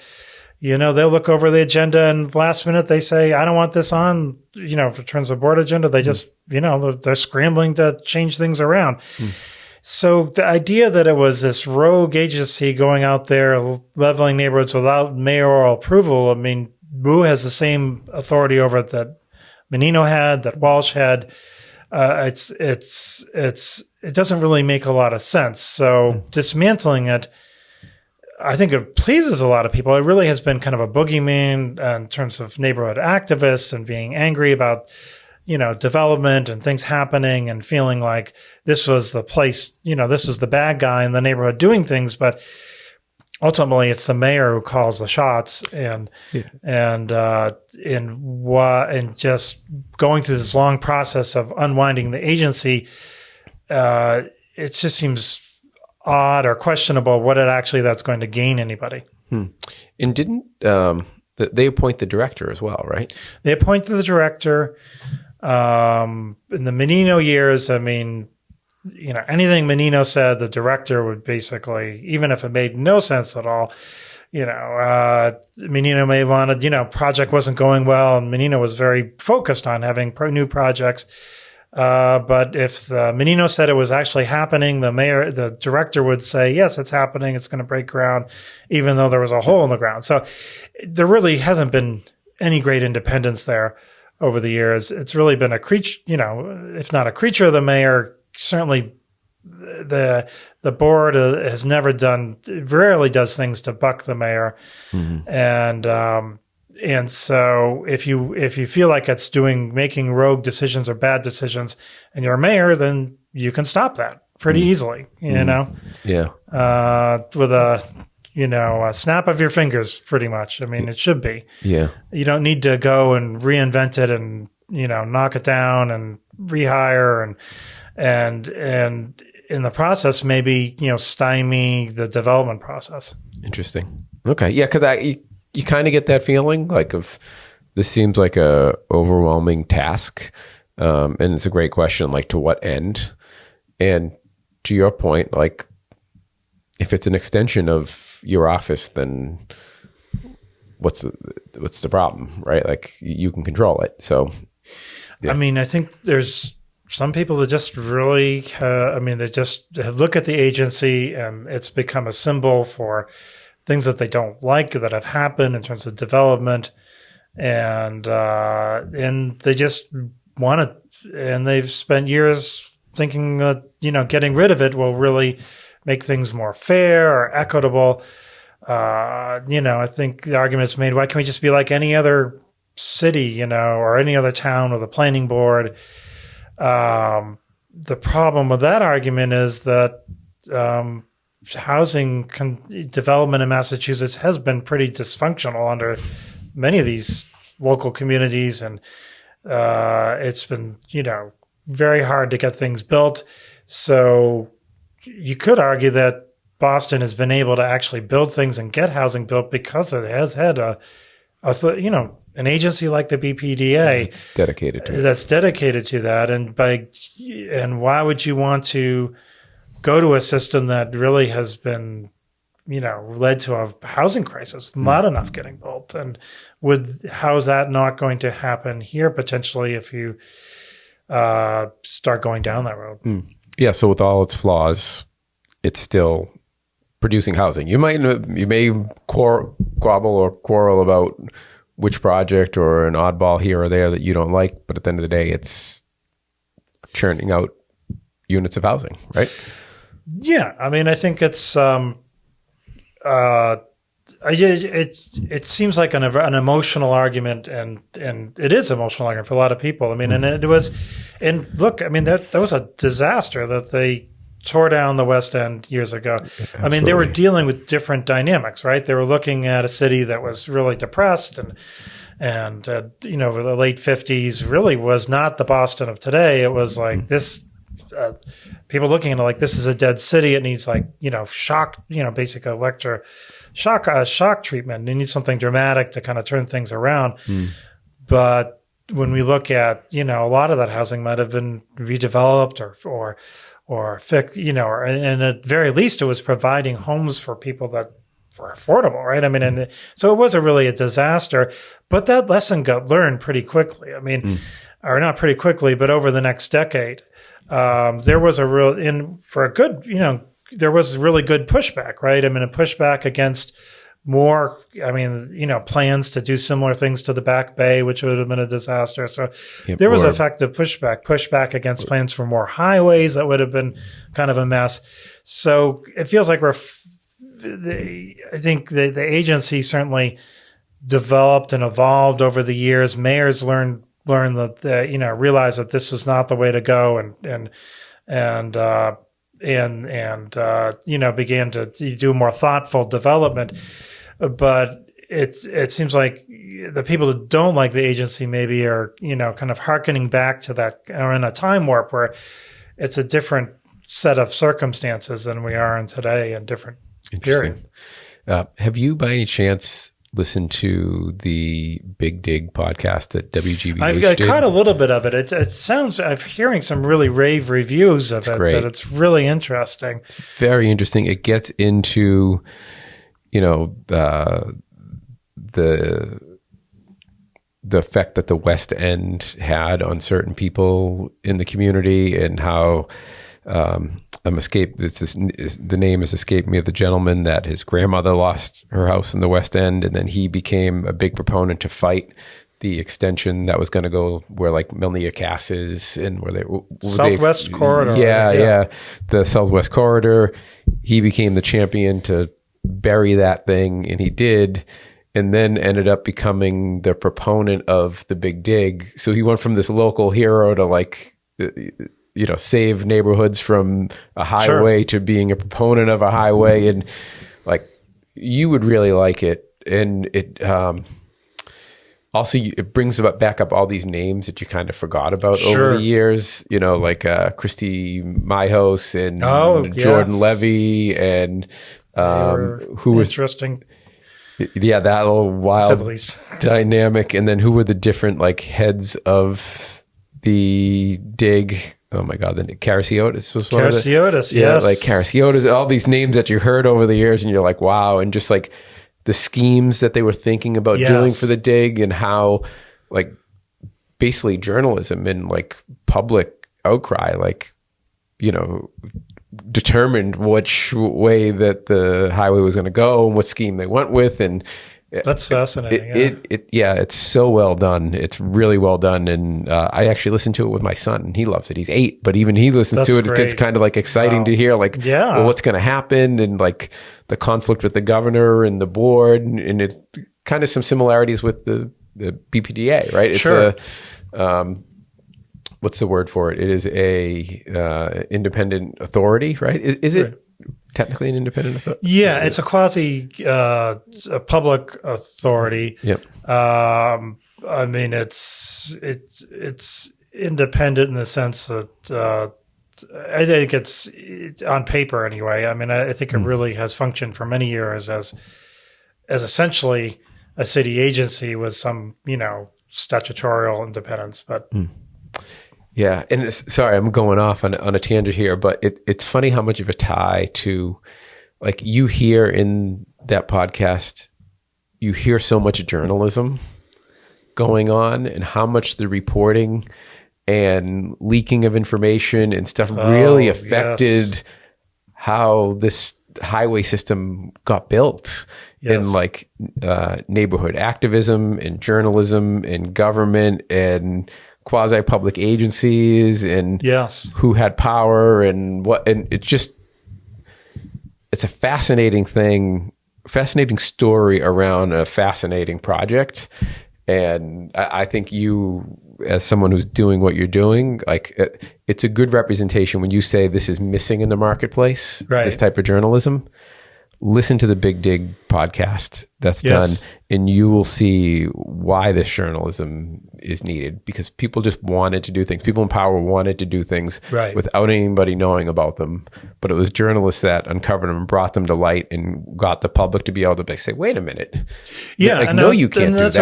[SPEAKER 2] they'll look over the agenda and last minute they say, I don't want this on, in terms of board agenda. They just, they're scrambling to change things around. So the idea that it was this rogue agency going out there leveling neighborhoods without mayoral approval, I mean, Boo has the same authority over it that Menino had, that Walsh had. It doesn't really make a lot of sense. So dismantling it, I think it pleases a lot of people. It really has been kind of a boogeyman in terms of neighborhood activists and being angry about, development and things happening and feeling like this was the place, this is the bad guy in the neighborhood doing things. But ultimately, it's the mayor who calls the shots, and just going through this long process of unwinding the agency, it just seems odd or questionable what it actually that's going to gain anybody.
[SPEAKER 1] And didn't they appoint the director as well, right?
[SPEAKER 2] They appointed the director. In the Menino years, I mean, anything Menino said, the director would basically, even if it made no sense at all, Menino may wanted, project wasn't going well, and Menino was very focused on having new projects. But if Menino said it was actually happening, the director would say, yes, it's happening. It's going to break ground, even though there was a hole in the ground. So there really hasn't been any great independence there over the years. It's really been a creature, if not a creature of the mayor, certainly the board has rarely does things to buck the mayor. And so if you feel like it's making rogue decisions or bad decisions and you're a mayor, then you can stop that pretty easily,
[SPEAKER 1] Yeah.
[SPEAKER 2] With a snap of your fingers, pretty much. I mean, it should be.
[SPEAKER 1] Yeah.
[SPEAKER 2] You don't need to go and reinvent it and, knock it down and rehire and in the process, maybe, stymie the development process.
[SPEAKER 1] Interesting. Okay. Yeah. Cause you kind of get that feeling this seems like a overwhelming task. And it's a great question, like to what end? And to your point, like if it's an extension of your office, then what's the problem, right? Like you can control it. So, yeah.
[SPEAKER 2] I mean, I think there's some people that just really, they just look at the agency and it's become a symbol for things that they don't like that have happened in terms of development, and they just want it, and they've spent years thinking that getting rid of it will really make things more fair or equitable. I think the argument is made: why can't we just be like any other city, or any other town with a planning board? The problem with that argument is that housing development in Massachusetts has been pretty dysfunctional under many of these local communities, and it's been very hard to get things built. So you could argue that Boston has been able to actually build things and get housing built because it has had an agency like the BPDA
[SPEAKER 1] that's dedicated
[SPEAKER 2] to that. And why would you want to go to a system that really has been, led to a housing crisis, not enough getting built? And how is that not going to happen here potentially if you start going down that road?
[SPEAKER 1] Yeah. So with all its flaws, it's still producing housing. You may squabble or quarrel about which project or an oddball here or there that you don't like, but at the end of the day, it's churning out units of housing, right?
[SPEAKER 2] Yeah, I mean, I think it's it seems like an emotional argument, and it is an emotional argument for a lot of people. I mean, and it was, and look, I mean, that was a disaster that they tore down the West End years ago. Absolutely. I mean, they were dealing with different dynamics, right? They were looking at a city that was really depressed, and the late 50s really was not the Boston of today. It was like this. People looking at it like this is a dead city. It needs shock, basic shock treatment. It needs something dramatic to kind of turn things around. But when we look at, a lot of that housing might have been redeveloped or fixed, and at the very least it was providing homes for people that were affordable, right? I mean, and so it wasn't really a disaster, but that lesson got learned pretty quickly. I mean, or not pretty quickly, but over the next decade. There was there was really good pushback, right? I mean, a pushback against more, plans to do similar things to the Back Bay, which would have been a disaster. So there was effective pushback against plans for more highways that would have been kind of a mess. So it feels like I think the agency certainly developed and evolved over the years. Mayors learn that realize that this was not the way to go, and began to do more thoughtful development. But it seems like the people that don't like the agency maybe are kind of hearkening back to that, or in a time warp where it's a different set of circumstances than we are in today, and different period.
[SPEAKER 1] Have you by any chance listen to the Big Dig podcast that WGBH
[SPEAKER 2] I've caught a little bit of it. It sounds, I'm hearing some really rave reviews of it, that it's really interesting.
[SPEAKER 1] It's very interesting. It gets into, the effect that the West End had on certain people in the community, and how the name has escaped me, of the gentleman that his grandmother lost her house in the West End, and then he became a big proponent to fight the extension that was going to go where like Milnia Cass is, and where
[SPEAKER 2] Southwest Corridor.
[SPEAKER 1] Yeah, the Southwest Corridor. He became the champion to bury that thing, and he did, and then ended up becoming the proponent of the Big Dig. So he went from this local hero to save neighborhoods from a highway to being a proponent of a highway. And you would really like it. And it also, it brings back up all these names that you kind of forgot about over the years, Christy Myhos and Jordan Levy, and who was
[SPEAKER 2] interesting.
[SPEAKER 1] Yeah, that little wild dynamic. And then who were the different heads of the dig? Oh my God, then Carasiotis was one of the...
[SPEAKER 2] Yes.
[SPEAKER 1] Carasiotis, all these names that you heard over the years, and you're like, wow. And just the schemes that they were thinking about doing for the dig, and how basically journalism and public outcry, determined which way that the highway was going to go and what scheme they went with. And
[SPEAKER 2] that's fascinating.
[SPEAKER 1] It's so well done. It's really well done. And I actually listened to it with my son, and he loves it. He's 8, but even he listens to it. Great. It's kind of exciting to hear what's going to happen, and the conflict with the governor and the board, and it kind of some similarities with the BPDA, right? It's what's the word for it? It is a independent authority, right? Is it technically an independent authority?
[SPEAKER 2] Yeah, it's a quasi a public authority.
[SPEAKER 1] Yep.
[SPEAKER 2] I mean, it's independent in the sense that I think it's on paper anyway. I mean, I think it really has functioned for many years as essentially a city agency with some statutorial independence, but.
[SPEAKER 1] Yeah, and sorry, I'm going off on a tangent here, but it's funny how much of a tie to, you hear in that podcast, you hear so much journalism going on, and how much the reporting and leaking of information and stuff really affected how this highway system got built in neighborhood activism and journalism and government and quasi-public agencies, and who had power and what, and it's a fascinating thing fascinating story around a fascinating project. And I think you, as someone who's doing what you're doing, like it's a good representation when you say this is missing in the marketplace, this type of journalism. Listen to the Big Dig podcast that's done, and you will see why this journalism is needed, because people just wanted to do things. People in power wanted to do things without anybody knowing about them. But it was journalists that uncovered them and brought them to light and got the public to be able to say, wait a minute.
[SPEAKER 2] Yeah,
[SPEAKER 1] like, no, you can't do that.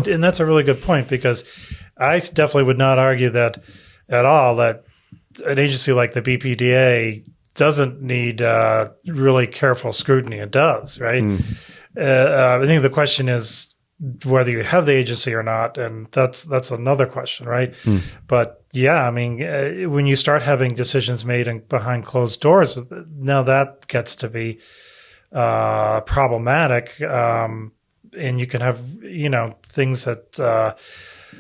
[SPEAKER 2] And that's a really good point, because I definitely would not argue that at all, that an agency like the BPDA doesn't need really careful scrutiny. It does, right? I think the question is whether you have the agency or not, and that's another question, right? But yeah, I mean, when you start having decisions made behind closed doors, now that gets to be problematic, and you can have things that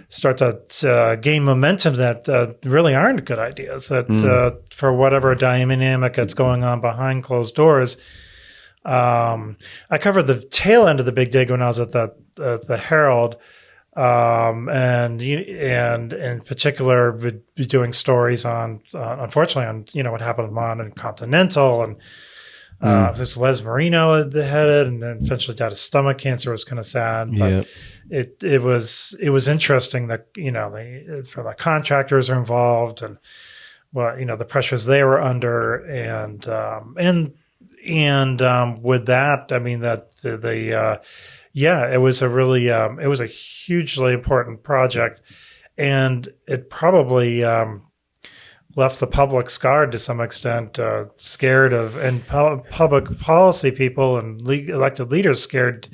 [SPEAKER 2] start to gain momentum that really aren't good ideas, that for whatever dynamic that's going on behind closed doors. I covered the tail end of the Big Dig when I was at the Herald, and in particular be doing stories on unfortunately on what happened on Continental, and this Les Marino had headed, and then eventually died of stomach cancer. It was kind of sad, but it was interesting that for the contractors are involved, and the pressures they were under, and with that, I mean that it was a really it was a hugely important project, and it probably left the public scarred to some extent, scared of, and public policy people and elected leaders scared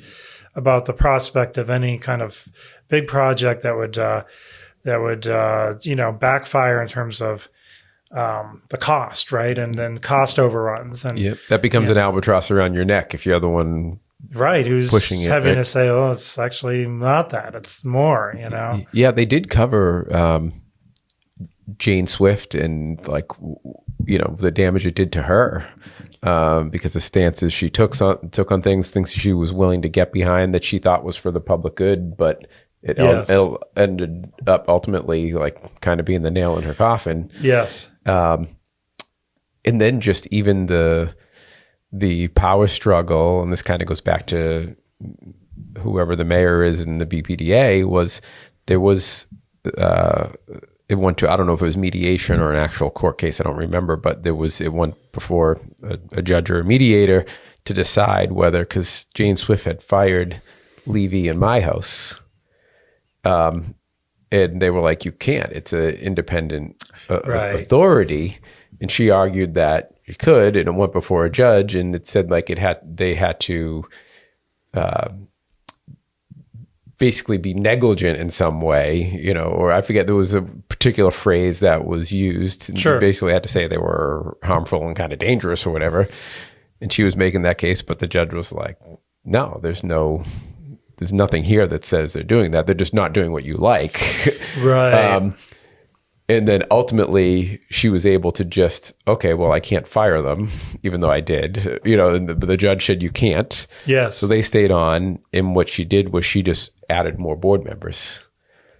[SPEAKER 2] about the prospect of any kind of big project that would backfire in terms of the cost, right? And then cost overruns, and
[SPEAKER 1] that becomes an albatross around your neck if you're the one
[SPEAKER 2] who's
[SPEAKER 1] pushing
[SPEAKER 2] having to say, oh, it's actually not that, it's more.
[SPEAKER 1] Yeah, they did cover Jane Swift and the damage it did to her, because the stances she took on things she was willing to get behind that she thought was for the public good, but it ended up ultimately kind of being the nail in her coffin.
[SPEAKER 2] Yes.
[SPEAKER 1] And then just even the power struggle, and this kind of goes back to whoever the mayor is in the BPDA, it went to, I don't know if it was mediation or an actual court case, I don't remember, but it went before a judge or a mediator to decide whether, because Jane Swift had fired Levy in my house, and they were like, you can't, it's an independent authority, and she argued that you could, and it went before a judge, and it said they had to basically be negligent in some way, or I forget, there was a particular phrase that was used.
[SPEAKER 2] Sure.
[SPEAKER 1] You basically had to say they were harmful and kind of dangerous or whatever. And she was making that case, but the judge was like, no, there's nothing here that says they're doing that. They're just not doing what you like.
[SPEAKER 2] Right.
[SPEAKER 1] And then ultimately she was able to just, okay, well, I can't fire them, even though I did, and the judge said you can't.
[SPEAKER 2] Yes.
[SPEAKER 1] So they stayed on, and what she did was she just added more board members.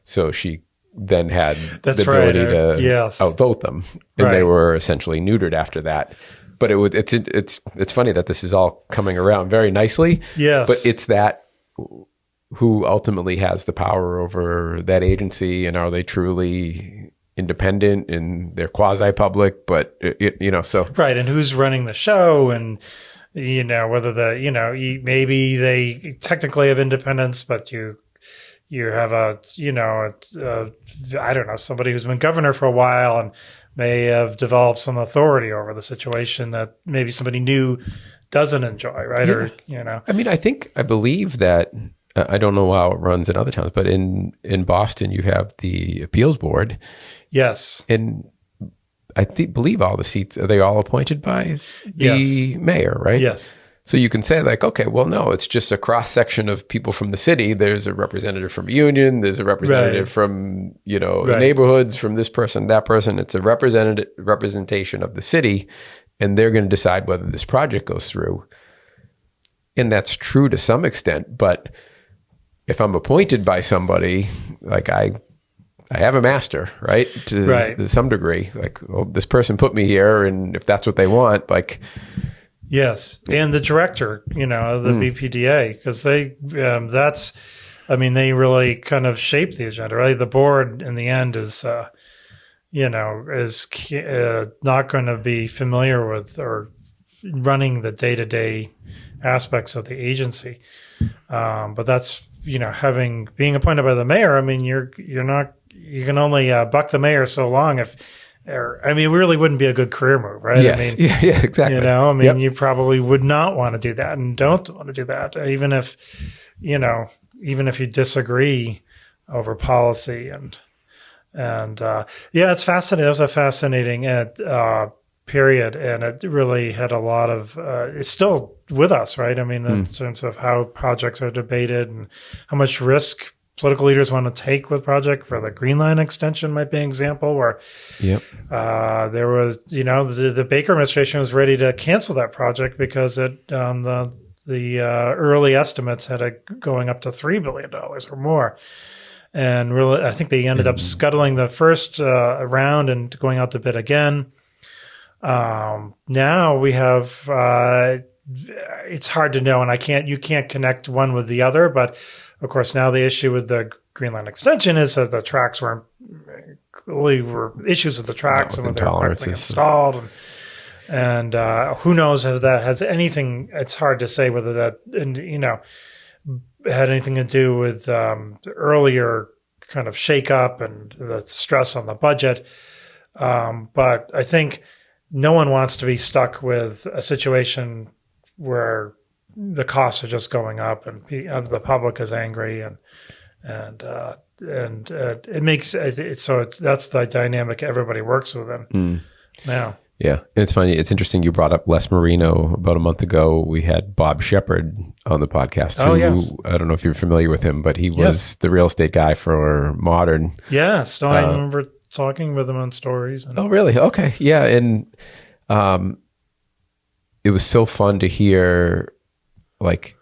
[SPEAKER 1] So she then had the ability to outvote them, and they were essentially neutered after that. But it's funny that this is all coming around very nicely.
[SPEAKER 2] Yes.
[SPEAKER 1] But it's that who ultimately has the power over that agency, and are they truly independent and they're quasi-public, but so
[SPEAKER 2] right, and who's running the show, and whether maybe they technically have independence, but you have I don't know, somebody who's been governor for a while and may have developed some authority over the situation that maybe somebody new doesn't enjoy, right? Or
[SPEAKER 1] I mean, I believe that I don't know how it runs in other towns, but in Boston you have the appeals board.
[SPEAKER 2] Yes.
[SPEAKER 1] And I believe all the seats, are they all appointed by the mayor, right?
[SPEAKER 2] Yes.
[SPEAKER 1] So you can say okay, well, no, it's just a cross section of people from the city. There's a representative from a union. There's a representative from, the neighborhoods, from this person, that person. It's a representation of the city, and they're going to decide whether this project goes through. and that's true to some extent, but if I'm appointed by somebody, like I have a master, right? To some degree, like, well, this person put me here, and if that's what they want, like,
[SPEAKER 2] yes, and the director, of the BPDA, because they they really kind of shape the agenda, right? The board in the end is, not going to be familiar with or running the day-to-day aspects of the agency, but that's being appointed by the mayor. I mean, you can only buck the mayor so long it really wouldn't be a good career move, right?
[SPEAKER 1] Yes. Yeah, exactly.
[SPEAKER 2] You probably would not want to do that and don't want to do that, even if you disagree over policy and it's fascinating. That was a fascinating period, and it really had a lot of. It's still with us, right? I mean, in terms of how projects are debated and how much risk political leaders want to take with project. For the Green Line extension might be an example where there was, the Baker administration was ready to cancel that project because the early estimates had it going up to $3 billion or more. And really, I think they ended up scuttling the first round and going out to bid again. Now we have, it's hard to know, and you can't connect one with the other, but of course, now the issue with the Green Line extension is that the tracks were issues with the tracks and whether they're correctly installed. And who knows if that has anything, it's hard to say whether that, had anything to do with the earlier kind of shakeup and the stress on the budget. But I think no one wants to be stuck with a situation where the costs are just going up and the public is angry and it makes it so that's the dynamic everybody works within now.
[SPEAKER 1] Yeah, and it's funny. It's interesting you brought up Les Marino. About a month ago, we had Bob Shepard on the podcast. Who, I don't know if you're familiar with him, but he was the real estate guy for Modern.
[SPEAKER 2] Yes, I remember talking with him on stories.
[SPEAKER 1] Oh, really? Okay, yeah, and it was so fun to hear, like,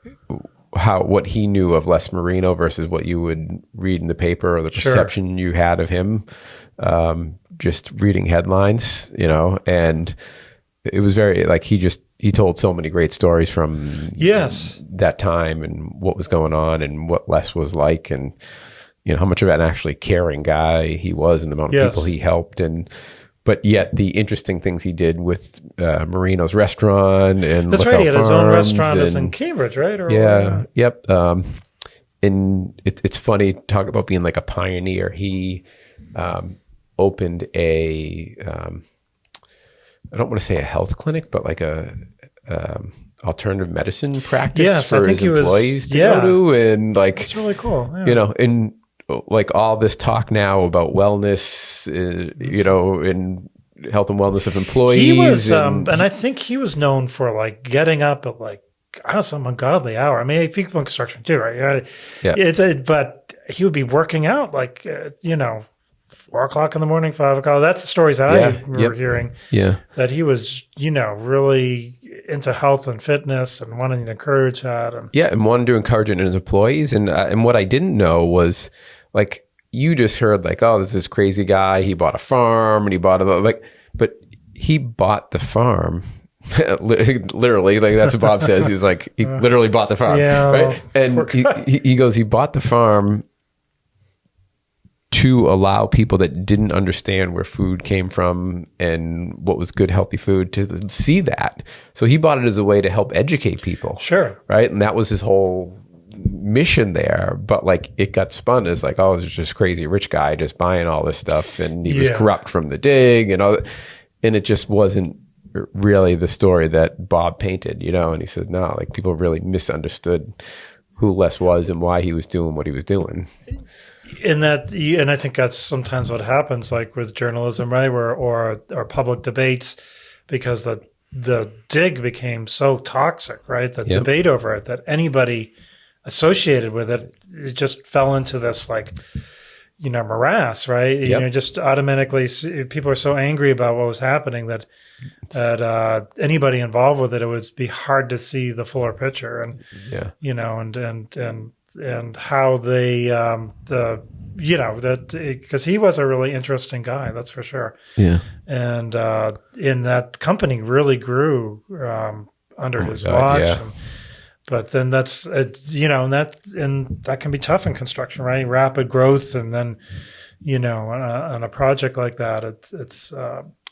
[SPEAKER 1] what he knew of Les Marino versus what you would read in the paper or the perception you had of him. Just reading headlines, and it was very like he told so many great stories from that time and what was going on and what Les was like, and how much of an actually caring guy he was and the amount of people he helped, but yet the interesting things he did with Marino's restaurant and
[SPEAKER 2] that's right. He had his own restaurant in Cambridge, right?
[SPEAKER 1] And it's funny talk about being like a pioneer. He opened a I don't want to say a health clinic, but like a alternative medicine practice for his employees to go to, and like
[SPEAKER 2] it's really cool.
[SPEAKER 1] And like all this talk now about wellness, and health and wellness of employees.
[SPEAKER 2] He was, and I think he was known for like getting up at like some ungodly hour. I mean, people in construction too, right? Yeah. But he would be working out like 4:00 in the morning, 5:00. That's the stories that I remember hearing.
[SPEAKER 1] Yeah.
[SPEAKER 2] That he was, really into health and fitness and wanting to encourage that.
[SPEAKER 1] And wanted to encourage it in his employees. And what I didn't know was, like, you just heard like, oh, there's this crazy guy. He bought a farm and he bought but he bought the farm. Literally, like that's what Bob says. He was like, he literally bought the farm.
[SPEAKER 2] Yeah.
[SPEAKER 1] Right? And he goes, he bought the farm to allow people that didn't understand where food came from and what was good, healthy food to see that. So he bought it as a way to help educate people.
[SPEAKER 2] Sure.
[SPEAKER 1] Right. And that was his whole mission there. But like it got spun as like, oh, it's just crazy rich guy just buying all this stuff. And he was corrupt from the dig and all. And it just wasn't really the story that Bob painted, and he said, no, like people really misunderstood who Les was and why he was doing what he was doing.
[SPEAKER 2] And I think that's sometimes what happens, like with journalism, right, or public debates, because the dig became so toxic, right? The debate over it, that anybody associated with it just fell into this like, morass, right?
[SPEAKER 1] Yep.
[SPEAKER 2] Just automatically people are so angry about what was happening that anybody involved with it, it would be hard to see the fuller picture, and and how they because he was a really interesting guy, that's for sure.
[SPEAKER 1] Yeah.
[SPEAKER 2] And in that company really grew under his watch.
[SPEAKER 1] Yeah.
[SPEAKER 2] But then that's that can be tough in construction, right? Rapid growth, and then on a project like that, it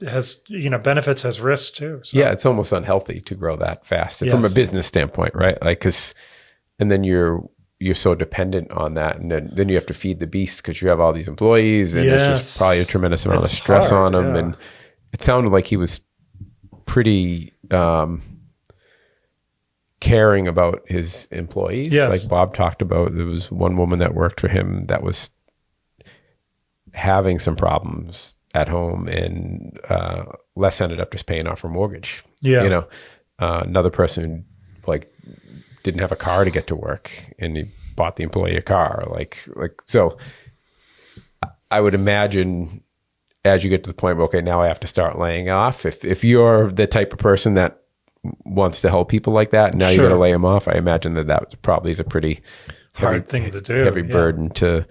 [SPEAKER 2] has benefits, has risks too. So.
[SPEAKER 1] Yeah, it's almost unhealthy to grow that fast from a business standpoint, right? Like, and then you're so dependent on that, and then you have to feed the beast because you have all these employees, and it's just probably a tremendous amount of stress on them. And it sounded like he was pretty caring about his employees.
[SPEAKER 2] Yes.
[SPEAKER 1] Like Bob talked about, there was one woman that worked for him that was having some problems at home, and Les ended up just paying off her mortgage.
[SPEAKER 2] Yeah.
[SPEAKER 1] Another person didn't have a car to get to work, and he bought the employee a car. So I would imagine as you get to the point where, okay, now I have to start laying off. If you're the type of person that wants to help people like that, now you got to lay them off. I imagine that probably is a pretty
[SPEAKER 2] hard thing to do,
[SPEAKER 1] heavy burden to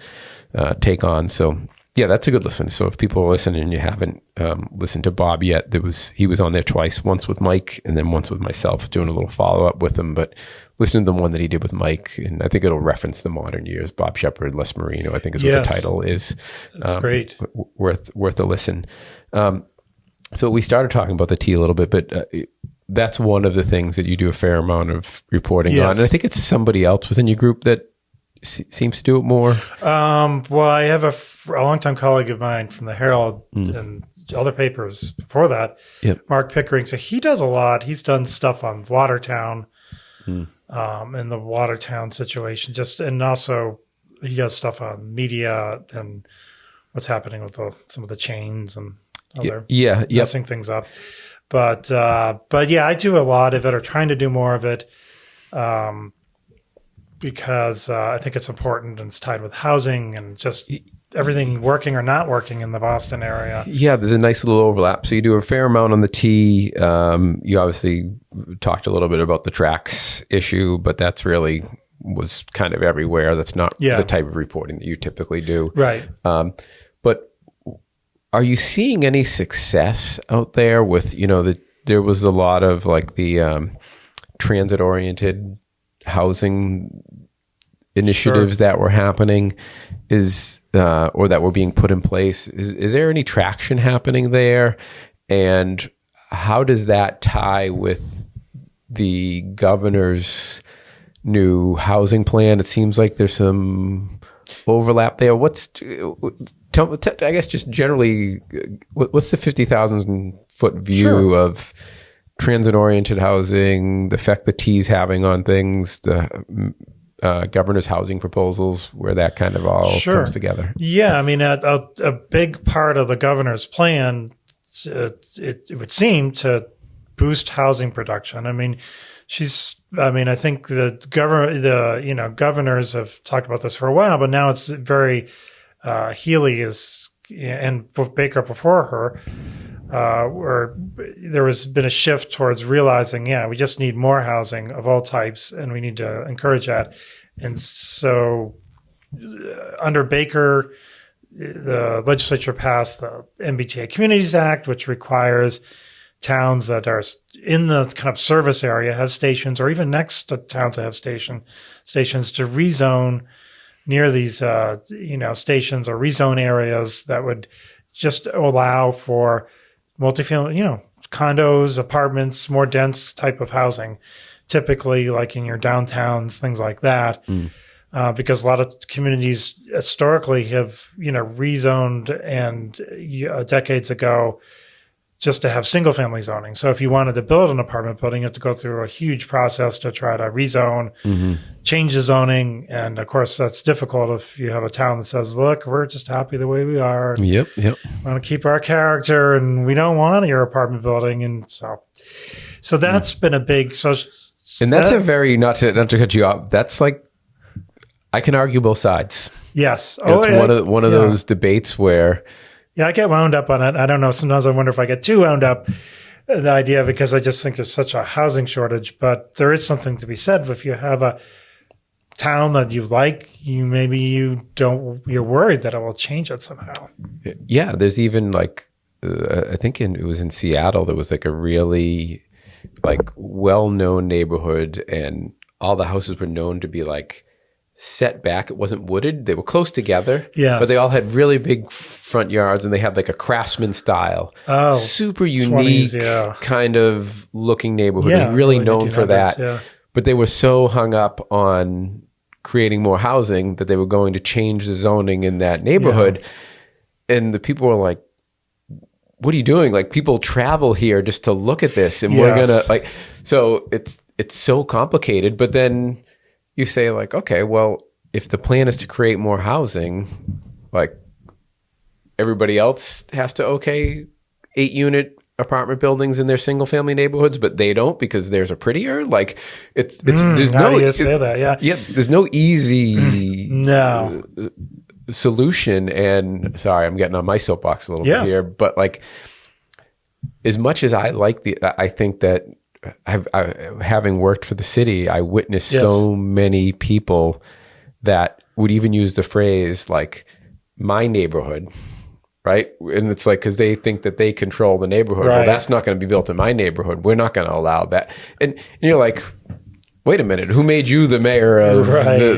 [SPEAKER 1] take on. So yeah, that's a good listen. So if people are listening and you haven't listened to Bob yet, he was on there twice, once with Mike and then once with myself, doing a little follow up with him. But listen to the one that he did with Mike, and I think it'll reference the modern years. Bob Shepard, Les Marino, I think is what the title is.
[SPEAKER 2] That's great.
[SPEAKER 1] Worth a listen. So we started talking about the tea a little bit, but that's one of the things that you do a fair amount of reporting on. And I think it's somebody else within your group that seems to do it more.
[SPEAKER 2] Well, I have a longtime colleague of mine from the Herald and other papers before that, Mark Pickering. So he does a lot. He's done stuff on Watertown, in the Watertown situation. And also he does stuff on media and what's happening with some of the chains and other messing things up. But yeah, I do a lot of it, or trying to do more of it, because I think it's important, and it's tied with housing and just everything working or not working in the Boston area. Yeah,
[SPEAKER 1] there's a nice little overlap. So you do a fair amount on the T. You obviously talked a little bit about the tracks issue, but that's really was kind of everywhere. That's not the type of reporting that you typically do.
[SPEAKER 2] Right.
[SPEAKER 1] But are you seeing any success out there with, there was a lot of the transit-oriented housing initiatives that were happening or that were being put in place. Is there any traction happening there? And how does that tie with the governor's new housing plan? It seems like there's some overlap there. I guess just generally, what's the 50,000 foot view of transit-oriented housing, the effect the T's having on things, the governor's housing proposals, where that kind of all comes together? Yeah,
[SPEAKER 2] I mean, a big part of the governor's plan, it would seem, to boost housing production. I mean, I think the governors have talked about this for a while, but now it's very Healy and Baker before her, where there has been a shift towards realizing, we just need more housing of all types, and we need to encourage that. And so under Baker, the legislature passed the MBTA Communities Act, which requires towns that are in the kind of service area have stations, or even next to towns that have stations, to rezone near these stations, or rezone areas that would just allow for multifamily, condos, apartments, more dense type of housing, typically like in your downtowns, things like that. Because a lot of communities historically have, rezoned and decades ago just to have single family zoning. So if you wanted to build an apartment building, you have to go through a huge process to try to rezone, change the zoning. And of course, that's difficult if you have a town that says, look, we're just happy the way we are.
[SPEAKER 1] Yep.
[SPEAKER 2] We want to keep our character, and we don't want your apartment building. And so that's been a big social.
[SPEAKER 1] And that's a very, not to cut you off, that's I can argue both sides.
[SPEAKER 2] Yes.
[SPEAKER 1] It's one of those debates where.
[SPEAKER 2] Yeah, I get wound up on it. I don't know. Sometimes I wonder if I get too wound up the idea, because I just think there's such a housing shortage. But there is something to be said. If you have a town that you like, you're worried that it will change it somehow.
[SPEAKER 1] Yeah, there's even like, I think it was in Seattle, there was like a really like well-known neighborhood, and all the houses were known to be like set back. It wasn't wooded. They were close together, but they all had really big front yards, and they had like a craftsman style, super unique 20s, kind of looking neighborhood. It was really known for that. Yeah. But they were so hung up on creating more housing that they were going to change the zoning in that neighborhood. Yeah. And the people were like, what are you doing? Like, people travel here just to look at this, and we're going to like, so it's so complicated. But then you say like, okay, well, if the plan is to create more housing, like everybody else has to 8-unit apartment buildings in their single family neighborhoods, but they don't because theirs are prettier. Like there's no easy solution. And sorry, I'm getting on my soapbox a little bit here, but like, as much as I think that having worked for the city, I witnessed so many people that would even use the phrase like my neighborhood, right? And it's like, because they think that they control the neighborhood. Right. Well, that's not going to be built in my neighborhood. We're not going to allow that. And you're like, wait a minute, who made you the mayor of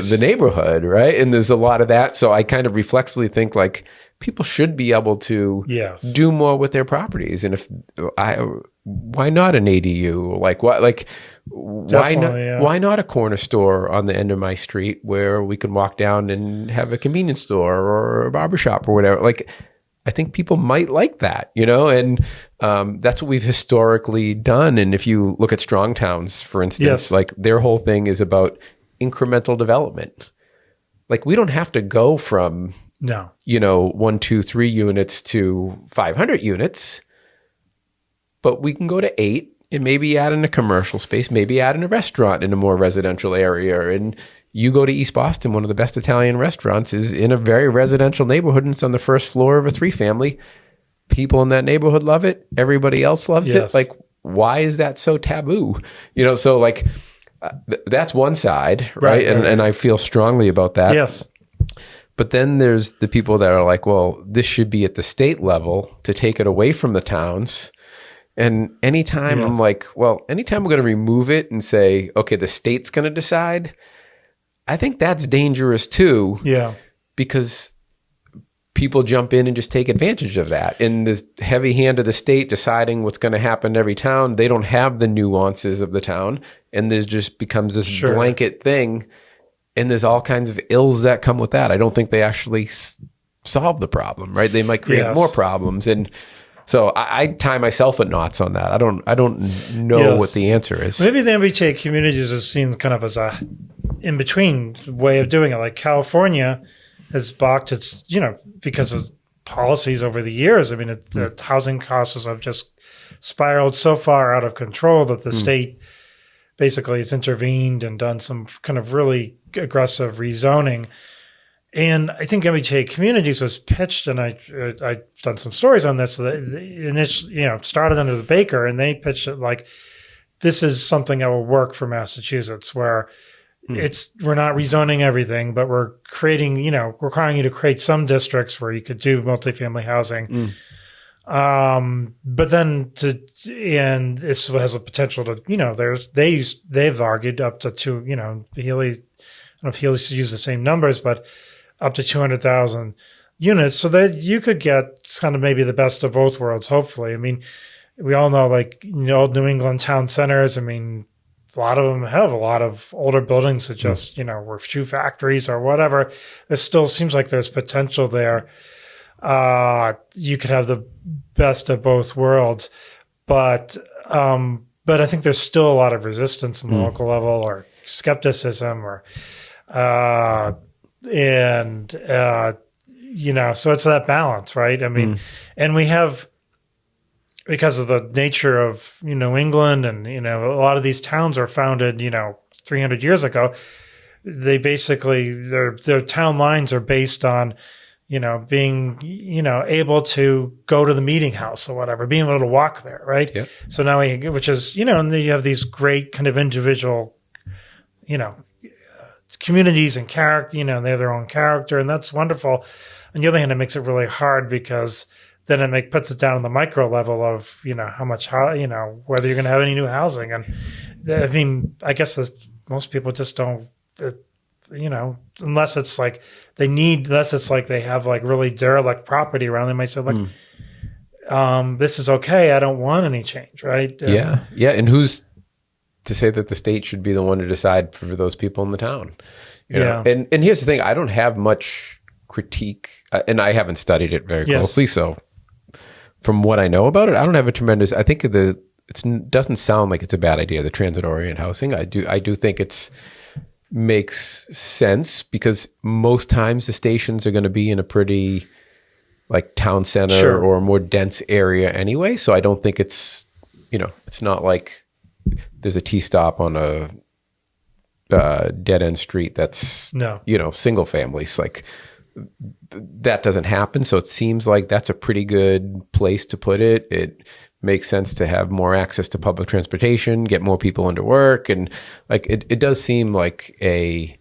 [SPEAKER 1] the neighborhood, right? And there's a lot of that. So I kind of reflexively think like people should be able to do more with their properties. And why not an ADU? Like what? Like why not a corner store on the end of my street where we can walk down and have a convenience store or a barbershop or whatever? Like, I think people might like that, and that's what we've historically done. And if you look at strong towns, for instance, like their whole thing is about incremental development. Like we don't have to go from 1, 2, 3 units to 500 units, but we can go to 8 and maybe add in a commercial space, maybe add in a restaurant in a more residential area. And you go to East Boston, one of the best Italian restaurants is in a very residential neighborhood, and it's on the first floor of a 3-family. People in that neighborhood love it. Everybody else loves it. Like, why is that so taboo? So like that's one side, right? And I feel strongly about that. Yes. But then there's the people that are like, well, this should be at the state level to take it away from the towns. And anytime I'm like, well, anytime we're going to remove it and say, okay, the state's going to decide, I think that's dangerous too. Yeah. Because people jump in and just take advantage of that. In the heavy hand of the state deciding what's going to happen in every town, they don't have the nuances of the town. And there just becomes this blanket thing. And there's all kinds of ills that come with that. I don't think they actually solve the problem, right? They might create more problems. And so I tie myself in knots on that. I don't know what the answer is.
[SPEAKER 2] Maybe the MBTA communities is seen kind of as a in-between way of doing it. Like California has balked its, because of policies over the years. I mean, the housing costs have just spiraled so far out of control that the state basically has intervened and done some kind of really aggressive rezoning. And I think MBTA communities was pitched, and I've done some stories on this. Initially, started under the Baker, and they pitched it like this is something that will work for Massachusetts, where we're not rezoning everything, but we're creating, requiring you to create some districts where you could do multifamily housing. But then and this has a potential to, they've argued up to Healy, I don't know if Healy's used the same numbers, but up to 200,000 units, so that you could get kind of maybe the best of both worlds, hopefully. I mean, we all know like old New England town centers, I mean, a lot of them have a lot of older buildings that just, were shoe factories or whatever. It still seems like there's potential there. You could have the best of both worlds, but I think there's still a lot of resistance in the local level or skepticism or, so it's that balance, right? I mean, and we have, because of the nature of, New England and, a lot of these towns are founded, 300 years ago. they basically their town lines are based on, being, able to go to the meeting house or whatever, being able to walk there, right?
[SPEAKER 1] Yep.
[SPEAKER 2] So now which is, and then you have these great kind of individual, communities and character, they have their own character, and that's wonderful. On the other hand, it makes it really hard because then it puts it down on the micro level of, how much, whether you're going to have any new housing. And I mean, I guess that most people just don't, unless it's like they have like really derelict property around, they might say like, this is okay, I don't want any change, right?
[SPEAKER 1] Yeah. And who's to say that the state should be the one to decide for those people in the town? You know? And here's the thing, I don't have much critique, and I haven't studied it very closely, so from what I know about it, I don't have a tremendous, I think it doesn't sound like it's a bad idea, the transit-oriented housing. I do think it's makes sense because most times the stations are going to be in a pretty like town center or more dense area anyway. So I don't think it's, it's not like there's a T-stop on a dead end street that's, single families. Like that doesn't happen. So it seems like that's a pretty good place to put it. It makes sense to have more access to public transportation, get more people into work. And like, it does seem like a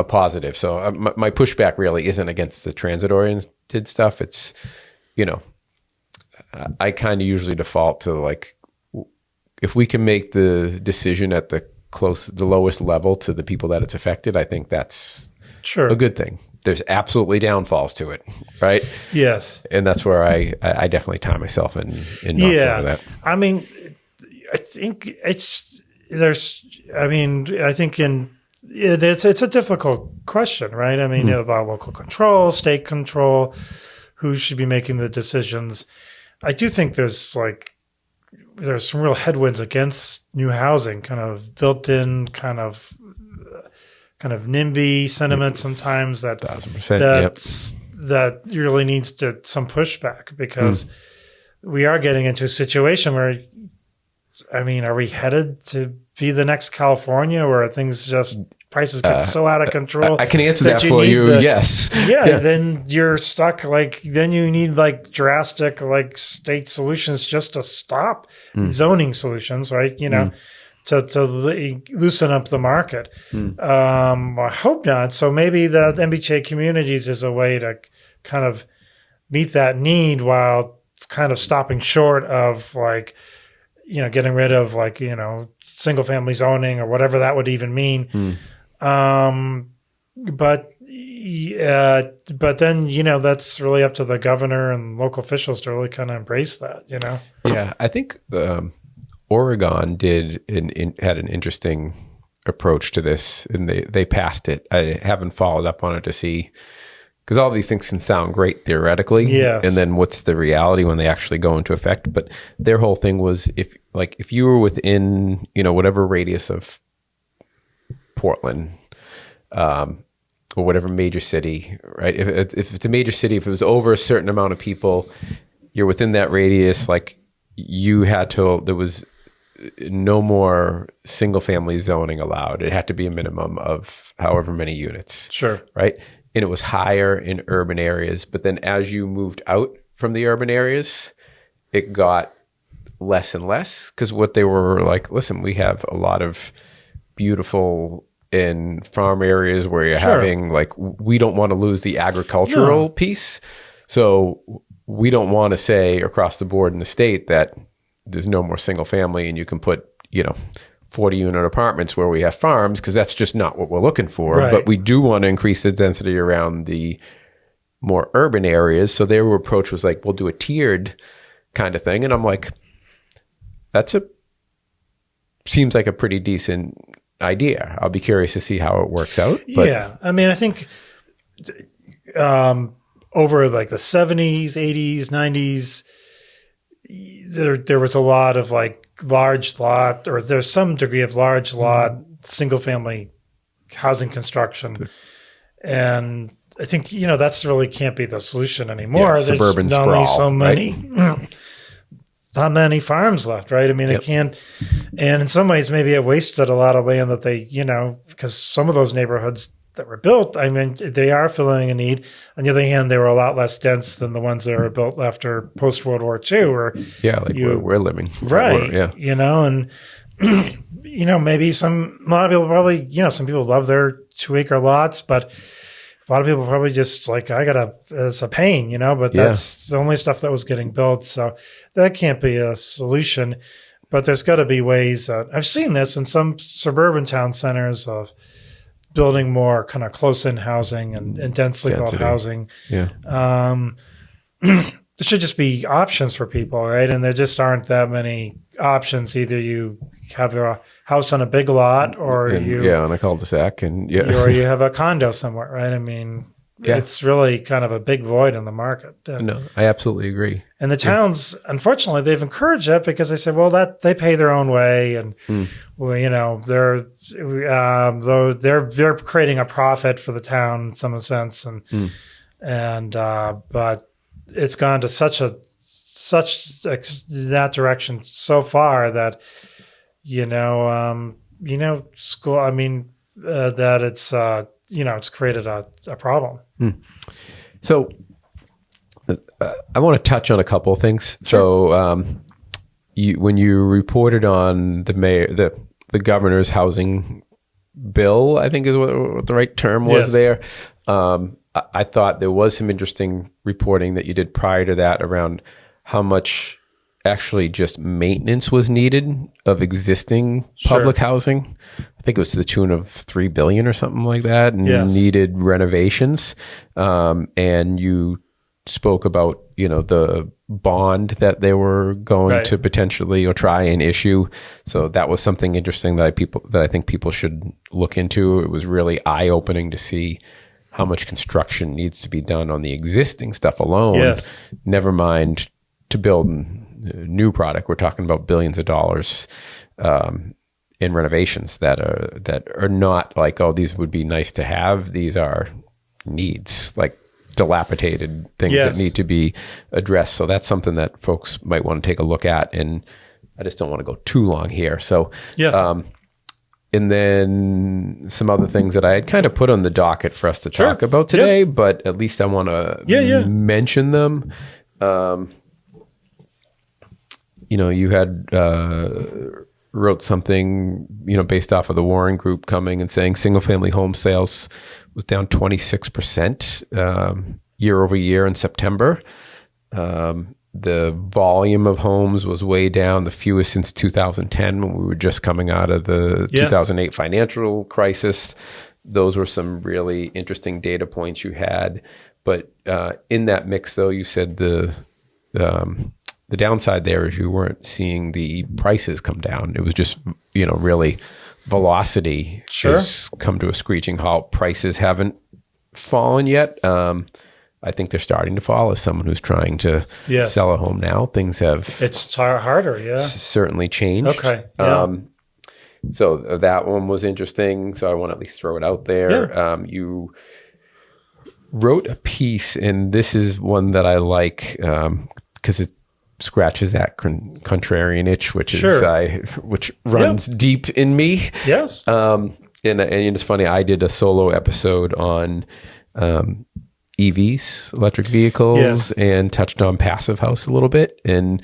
[SPEAKER 1] positive. So my pushback really isn't against the transit oriented stuff. It's, I kind of usually default to like, if we can make the decision at the lowest level to the people that it's affected, I think that's a good thing. There's absolutely downfalls to it, right?
[SPEAKER 2] Yes.
[SPEAKER 1] And that's where I definitely tie myself in some of that.
[SPEAKER 2] I mean, I think it's a difficult question, right? I mean, about local control, state control, who should be making the decisions. I do think there's some real headwinds against new housing, kind of built-in, kind of NIMBY sentiment sometimes that
[SPEAKER 1] 1000%,
[SPEAKER 2] that really needs some pushback because we are getting into a situation where, I mean, are we headed to be the next California where things prices get so out of control?
[SPEAKER 1] I can answer that for you. Yes.
[SPEAKER 2] Yeah. Then you're stuck. Then you need drastic state solutions just to stop zoning solutions, right? To loosen up the market. I hope not. So maybe the MBTA communities is a way to kind of meet that need while kind of stopping short of getting rid of single family zoning or whatever that would even mean. But then, that's really up to the governor and local officials to really kind of embrace that,
[SPEAKER 1] Yeah, I think Oregon had an interesting approach to this, and they passed it. I haven't followed up on it to see, because all these things can sound great theoretically, and then what's the reality when they actually go into effect? But their whole thing was if you were within whatever radius of Portland, or whatever major city, right? If it's a major city, if it was over a certain amount of people, you're within that radius. There was no more single family zoning allowed. It had to be a minimum of however many units.
[SPEAKER 2] Sure.
[SPEAKER 1] Right. And it was higher in urban areas. But then as you moved out from the urban areas, it got less and less, because what they were like, listen, we have a lot of beautiful in farm areas where you're having we don't want to lose the agricultural piece. So we don't want to say across the board in the state that there's no more single family and you can put, 40 unit apartments where we have farms, because that's just not what we're looking for. Right. But we do want to increase the density around the more urban areas. So their approach was we'll do a tiered kind of thing. And I'm like, seems like a pretty decent idea. I'll be curious to see how it works out. But
[SPEAKER 2] yeah. I mean, I think over the 70s, 80s, 90s, there was a lot of large lot, or there's some degree of large lot single family housing construction. And I think, that's really can't be the solution anymore.
[SPEAKER 1] Yeah, suburban
[SPEAKER 2] There's
[SPEAKER 1] sprawl,
[SPEAKER 2] only so many.
[SPEAKER 1] Right?
[SPEAKER 2] not many farms left, right? I mean, it can't, and in some ways, maybe it wasted a lot of land that they, because some of those neighborhoods that were built, I mean, they are filling a need. On the other hand, they were a lot less dense than the ones that were built after post World War II, or
[SPEAKER 1] where we're living,
[SPEAKER 2] right? And maybe a lot of people probably, some people love their 2-acre lots, but a lot of people probably just like, it's a pain, but that's the only stuff that was getting built. So that can't be a solution, but there's got to be ways. I've seen this in some suburban town centers of building more kind of close-in housing and densely built housing.
[SPEAKER 1] Yeah.
[SPEAKER 2] There should just be options for people, right? And there just aren't that many options. Either you have a house on a big lot, or
[SPEAKER 1] on a cul-de-sac,
[SPEAKER 2] or you have a condo somewhere, right? I mean, it's really kind of a big void in the market.
[SPEAKER 1] No, I absolutely agree.
[SPEAKER 2] And the towns, unfortunately, they've encouraged it because they say, well, that they pay their own way, and they're creating a profit for the town in some sense, but it's gone to such that direction so far that school. I mean, that it's it's created a problem.
[SPEAKER 1] So I want to touch on a couple of things.
[SPEAKER 2] Sure.
[SPEAKER 1] So when you reported on the governor's housing bill, I think is what the right term was there. I thought there was some interesting reporting that you did prior to that around how much actually just maintenance was needed of existing public housing. I think it was to the tune of $3 billion or something like that, and needed renovations. And you spoke about, the bond that they were going to potentially try and issue. So that was something interesting that I think people should look into. It was really eye-opening to see how much construction needs to be done on the existing stuff alone. Never mind to build a new product. We're talking about billions of dollars in renovations that are not like, oh, these would be nice to have. These are needs, like dilapidated things that need to be addressed. So that's something that folks might want to take a look at. And I just don't want to go too long here. So and then some other things that I had kind of put on the docket for us to talk about today, but at least I want to mention them. You had wrote something, based off of the Warren Group coming and saying single-family home sales was down 26% year over year in September. The volume of homes was way down, the fewest since 2010 when we were just coming out of the 2008 financial crisis. Those were some really interesting data points you had. But in that mix, though, you said the downside there is you weren't seeing the prices come down. It was just, really velocity has come to a screeching halt. Prices haven't fallen yet. I think they're starting to fall. As someone who's trying to sell a home now, things have
[SPEAKER 2] it's harder,
[SPEAKER 1] certainly changed.
[SPEAKER 2] Okay.
[SPEAKER 1] So that one was interesting. So I want to at least throw it out there. You wrote a piece, and this is one that I like because it scratches that contrarian itch, which which runs deep in me.
[SPEAKER 2] Yes.
[SPEAKER 1] And it's funny. I did a solo episode on EVs, electric vehicles, and touched on passive house a little bit, and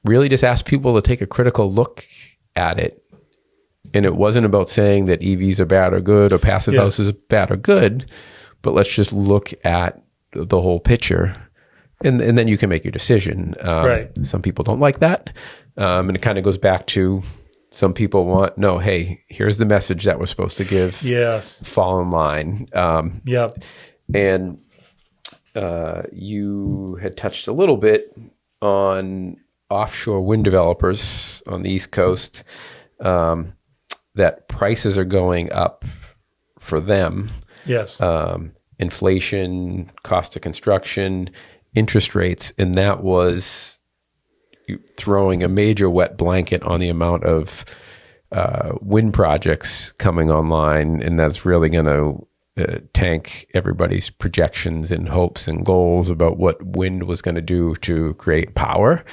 [SPEAKER 1] really just asked people to take a critical look at it. And it wasn't about saying that EVs are bad or good, or passive house is bad or good, but let's just look at the whole picture, and then you can make your decision. Some people don't like that, and it kind of goes back to some people want, hey, here's the message that we're supposed to give. Fall in line. And you had touched a little bit on offshore wind developers on the East Coast, that prices are going up for them. Inflation, cost of construction, interest rates, and that was throwing a major wet blanket on the amount of wind projects coming online, and that's really going to tank everybody's projections and hopes and goals about what wind was going to do to create power.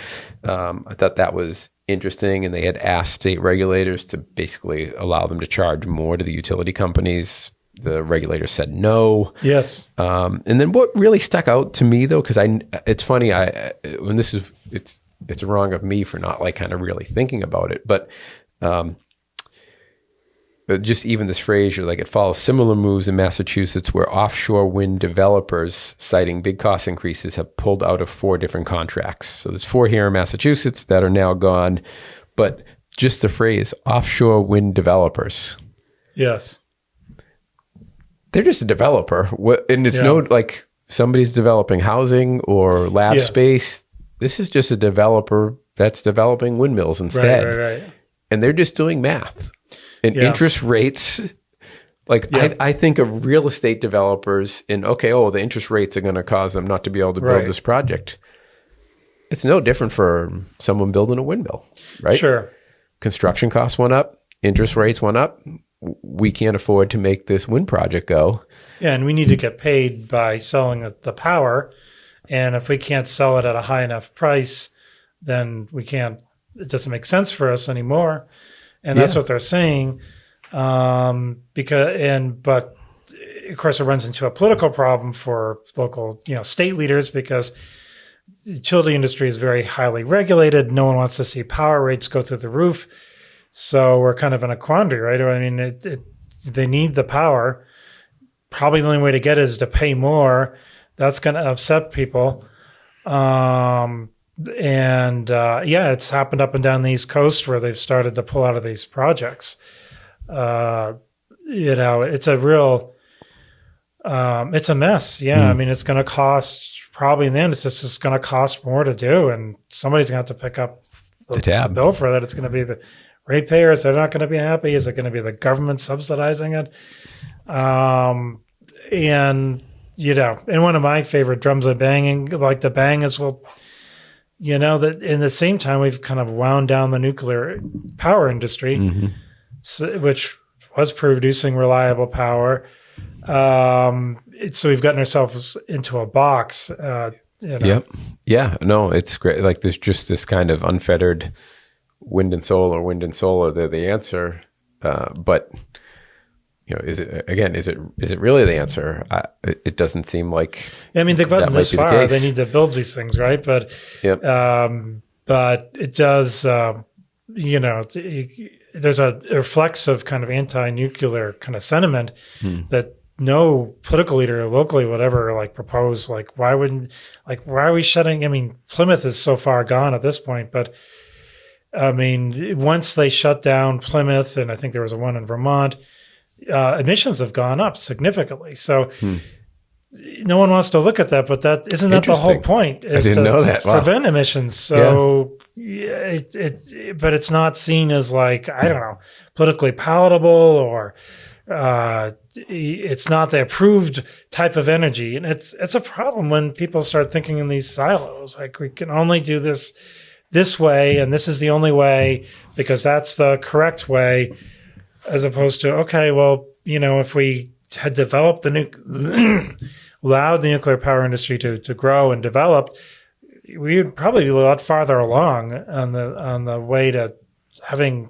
[SPEAKER 1] I thought that was interesting, and they had asked state regulators to basically allow them to charge more to the utility companies. The regulators said no.
[SPEAKER 2] Yes.
[SPEAKER 1] And then what really stuck out to me, though, because it's funny, it's wrong of me for not like kind of really thinking about it, but just even this phrase, you're like, it follows similar moves in Massachusetts where offshore wind developers, citing big cost increases, have pulled out of 4 different contracts. So there's 4 here in Massachusetts that are now gone, but just the phrase offshore wind developers.
[SPEAKER 2] Yes.
[SPEAKER 1] They're just a developer. And it's no, like somebody's developing housing or lab space. This is just a developer that's developing windmills instead.
[SPEAKER 2] Right.
[SPEAKER 1] And they're just doing math. And interest rates, like I think of real estate developers and the interest rates are going to cause them not to be able to build this project. It's no different for someone building a windmill, right?
[SPEAKER 2] Sure.
[SPEAKER 1] Construction costs went up, interest rates went up. We can't afford to make this wind project go.
[SPEAKER 2] Yeah, and we need to get paid by selling the power. And if we can't sell it at a high enough price, then it doesn't make sense for us anymore. And that's what they're saying. But of course it runs into a political problem for local, state leaders, because the utility industry is very highly regulated. No one wants to see power rates go through the roof. So we're kind of in a quandary, right? I mean, they need the power. Probably the only way to get it is to pay more. That's going to upset people. It's happened up and down the East Coast where they've started to pull out of these projects. It's a real, it's a mess. Yeah. I mean, it's going to cost probably in the end, it's just going to cost more to do. And somebody's going to have to pick up the tab. The bill for that. It's going to be the ratepayers. They're not going to be happy. Is it going to be the government subsidizing it? And one of my favorite drums of banging, like the bang is, well, that in the same time, we've kind of wound down the nuclear power industry, which was producing reliable power. So we've gotten ourselves into a box.
[SPEAKER 1] Yep. Yeah. No, it's great. Like there's just this kind of unfettered wind and solar, they're the answer. But is it really the answer? It doesn't seem like. I mean, they've gotten this far.
[SPEAKER 2] They need to build these things, right? But but it does. There's a reflexive kind of anti-nuclear kind of sentiment that no political leader locally would ever propose. Why are we shutting? I mean, Plymouth is so far gone at this point, but I mean, once they shut down Plymouth, and I think there was one in Vermont. Emissions have gone up significantly. So no one wants to look at that, but isn't that the whole point?
[SPEAKER 1] I didn't know that. Wow.
[SPEAKER 2] Prevent emissions. So but it's not seen as politically palatable, or it's not the approved type of energy. And it's a problem when people start thinking in these silos. We can only do this way, and this is the only way because that's the correct way. As opposed to, if we had developed allowed the nuclear power industry to grow and develop, we would probably be a lot farther along on the way to having,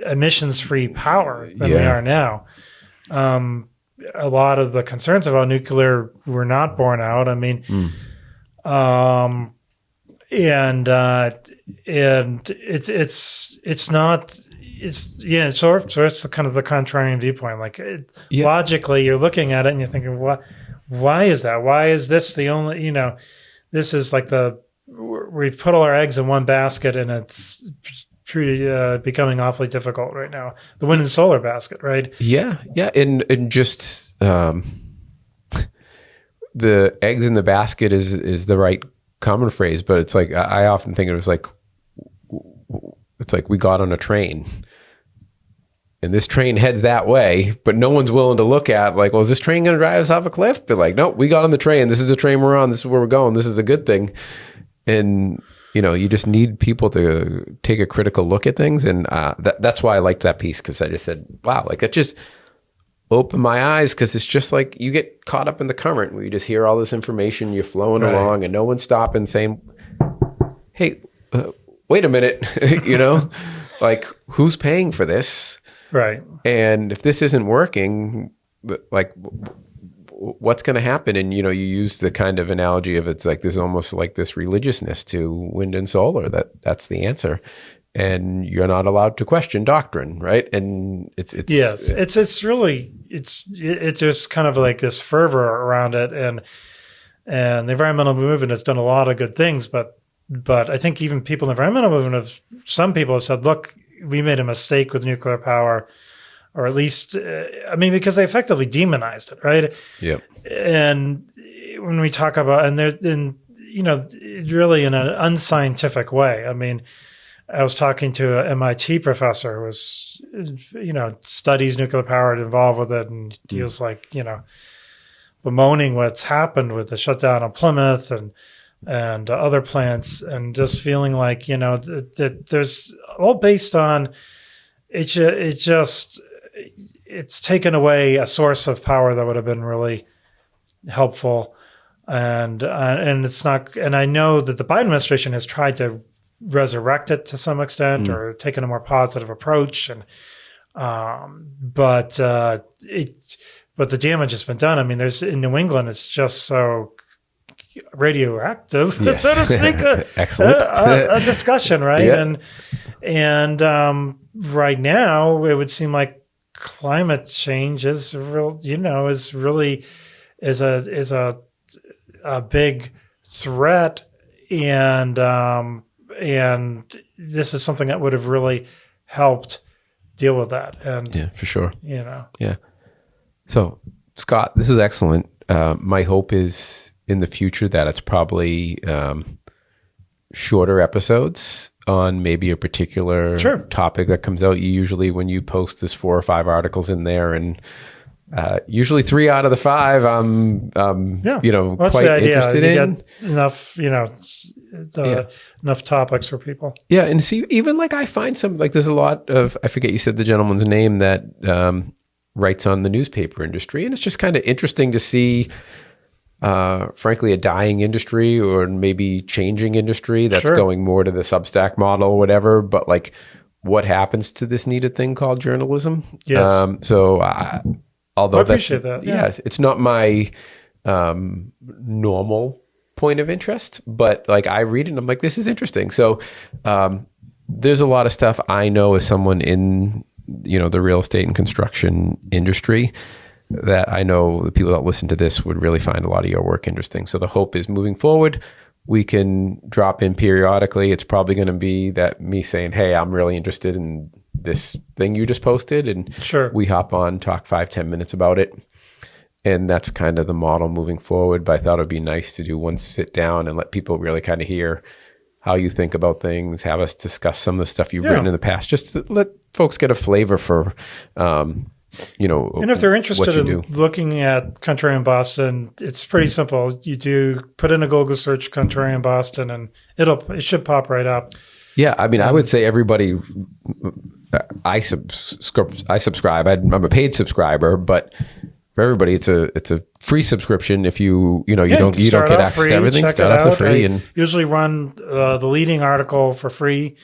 [SPEAKER 2] emissions-free power than we are now. A lot of the concerns about nuclear were not borne out. I mean, it's not. It's the kind of the contrarian viewpoint. Logically, you're looking at it and you're thinking, why is that? Why is this the only? This is we've put all our eggs in one basket, and it's truly becoming awfully difficult right now. The wind and solar basket, right?
[SPEAKER 1] Yeah, and just the eggs in the basket is the right common phrase, but it's I often think it was it's like we got on a train and this train heads that way, but no one's willing to look at is this train going to drive us off a cliff? But nope, we got on the train. This is the train we're on. This is where we're going. This is a good thing. And, you just need people to take a critical look at things. And that's why I liked that piece. Cause I just said, wow, opened my eyes, because it's just like you get caught up in the current where you just hear all this information, you're flowing along, and no one's stopping saying, hey, wait a minute, like, who's paying for this?
[SPEAKER 2] Right.
[SPEAKER 1] And if this isn't working, like, what's going to happen? And, you use the kind of analogy of, it's like, there's almost like this religiousness to wind and solar, that's the answer. And you're not allowed to question doctrine, right? And it's just kind of like this fervor around it, and the environmental movement has done a lot of good things, but I think even people in the environmental movement some people have said, look, we made a mistake with nuclear power, or at least, because they effectively demonized it, right? Yeah.
[SPEAKER 2] And when we talk about, really in an unscientific way. I was talking to an MIT professor who was, studies nuclear power, involved with it, and he was like, bemoaning what's happened with the shutdown of Plymouth and other plants, and just feeling like, that there's all based on it's taken away a source of power that would have been really helpful, and it's not. And I know that the Biden administration has tried to resurrect it to some extent, or taken a more positive approach, and but the damage has been done. There's in New England, it's just so radioactive,
[SPEAKER 1] yes.
[SPEAKER 2] so to speak.
[SPEAKER 1] Excellent.
[SPEAKER 2] a discussion, right?
[SPEAKER 1] Yeah.
[SPEAKER 2] And right now, it would seem like climate change is really a big threat, and this is something that would have really helped deal with that. And
[SPEAKER 1] yeah, for sure.
[SPEAKER 2] Yeah.
[SPEAKER 1] So, Scott, this is excellent. My hope is in the future that it's probably shorter episodes on maybe a particular topic that comes out. Usually when you post this 4 or 5 articles in there, and usually 3 out of the 5 I'm quite interested in.
[SPEAKER 2] Get enough, enough topics for people.
[SPEAKER 1] Yeah, and see, even like I find some, like there's a lot of, I forget you said the gentleman's name that writes on the newspaper industry, and it's just kind of interesting to see, frankly, a dying industry, or maybe changing industry that's going more to the Substack model or whatever, but like what happens to this needed thing called journalism.
[SPEAKER 2] Yes.
[SPEAKER 1] Although
[SPEAKER 2] I appreciate that.
[SPEAKER 1] Yeah, it's not my normal point of interest, but like I read it and I'm like, this is interesting. So there's a lot of stuff I know as someone in, the real estate and construction industry, that I know the people that listen to this would really find a lot of your work interesting. So the hope is moving forward, we can drop in periodically. It's probably going to be that me saying, hey, I'm really interested in this thing you just posted, and we hop on, talk 5-10 minutes about it. And that's kind of the model moving forward. But I thought it would be nice to do one sit down and let people really kind of hear how you think about things, have us discuss some of the stuff you've written in the past, just to let folks get a flavor for, and
[SPEAKER 2] if they're interested in looking at Contrarian Boston, it's pretty simple. You do put in a Google search Contrarian Boston, and it should pop right up.
[SPEAKER 1] Yeah, I would say everybody. I subscribe. I'm a paid subscriber, but for everybody, it's a free subscription. If you don't get access to everything, start off for free. And
[SPEAKER 2] usually run the leading article for free,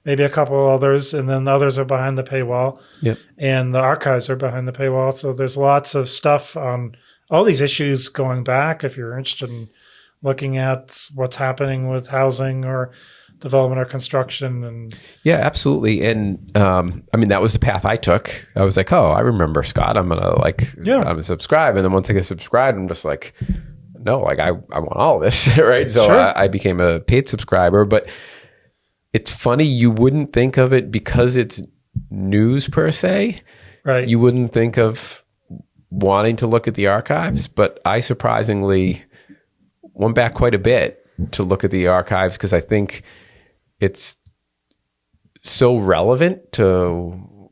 [SPEAKER 2] maybe a couple others, and then the others are behind the paywall.
[SPEAKER 1] Yep.
[SPEAKER 2] And the archives are behind the paywall. So there's lots of stuff on all these issues going back if you're interested in looking at what's happening with housing or development or construction. And
[SPEAKER 1] yeah, absolutely. And that was the path I took. I was like, oh, I remember Scott. I'm gonna I'm gonna subscribe. And then once I get subscribed, I'm just like, no, like I want all this, right? So I became a paid subscriber. But it's funny, you wouldn't think of it because it's news per se.
[SPEAKER 2] Right.
[SPEAKER 1] You wouldn't think of wanting to look at the archives, but I surprisingly went back quite a bit to look at the archives, because I think it's so relevant to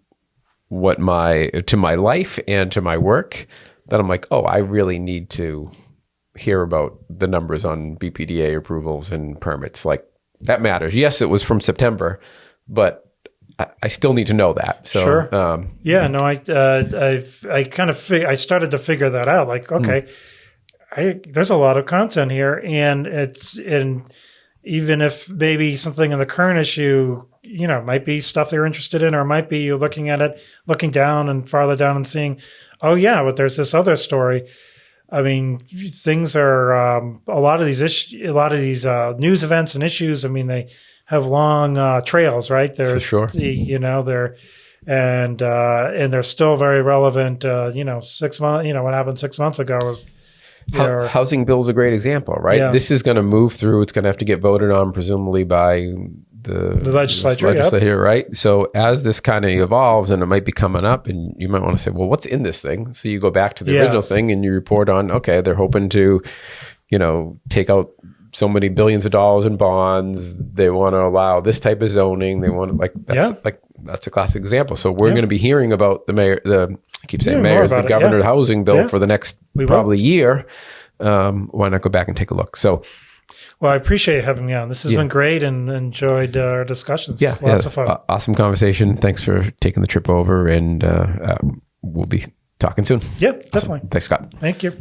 [SPEAKER 1] my life and to my work that I'm like, oh, I really need to hear about the numbers on BPDA approvals and permits. Like, that matters. Yes, it was from September, but I still need to know that. So,
[SPEAKER 2] sure. Yeah, no, I kind of I started to figure that out. Like, okay, there's a lot of content here, and even if maybe something in the current issue, might be stuff they're interested in, or might be you're looking at it, looking down and farther down and seeing, oh yeah, but there's this other story. I mean, things are a lot of these news events and issues. I mean, they have long trails, right? They're
[SPEAKER 1] for sure.
[SPEAKER 2] They're and they're still very relevant. 6 months. What happened 6 months ago was.
[SPEAKER 1] Housing bill is a great example, right? Yeah. This is going to move through. It's going to have to get voted on, presumably by the legislature, right? So as this kind of evolves, and it might be coming up, and you might want to say, well, what's in this thing? So you go back to the original thing and you report on, okay, they're hoping to, take out so many billions of dollars in bonds. They want to allow this type of zoning. They want that's a classic example. So we're going to be hearing about the mayor, I keep saying mayors, the governor's housing bill for the next probably year. Why not go back and take a look? So,
[SPEAKER 2] well, I appreciate having me on. This has been great, and enjoyed our discussions.
[SPEAKER 1] Yeah,
[SPEAKER 2] lots of fun.
[SPEAKER 1] Awesome conversation. Thanks for taking the trip over, and we'll be talking soon.
[SPEAKER 2] Yep, definitely.
[SPEAKER 1] Awesome. Thanks, Scott.
[SPEAKER 2] Thank you.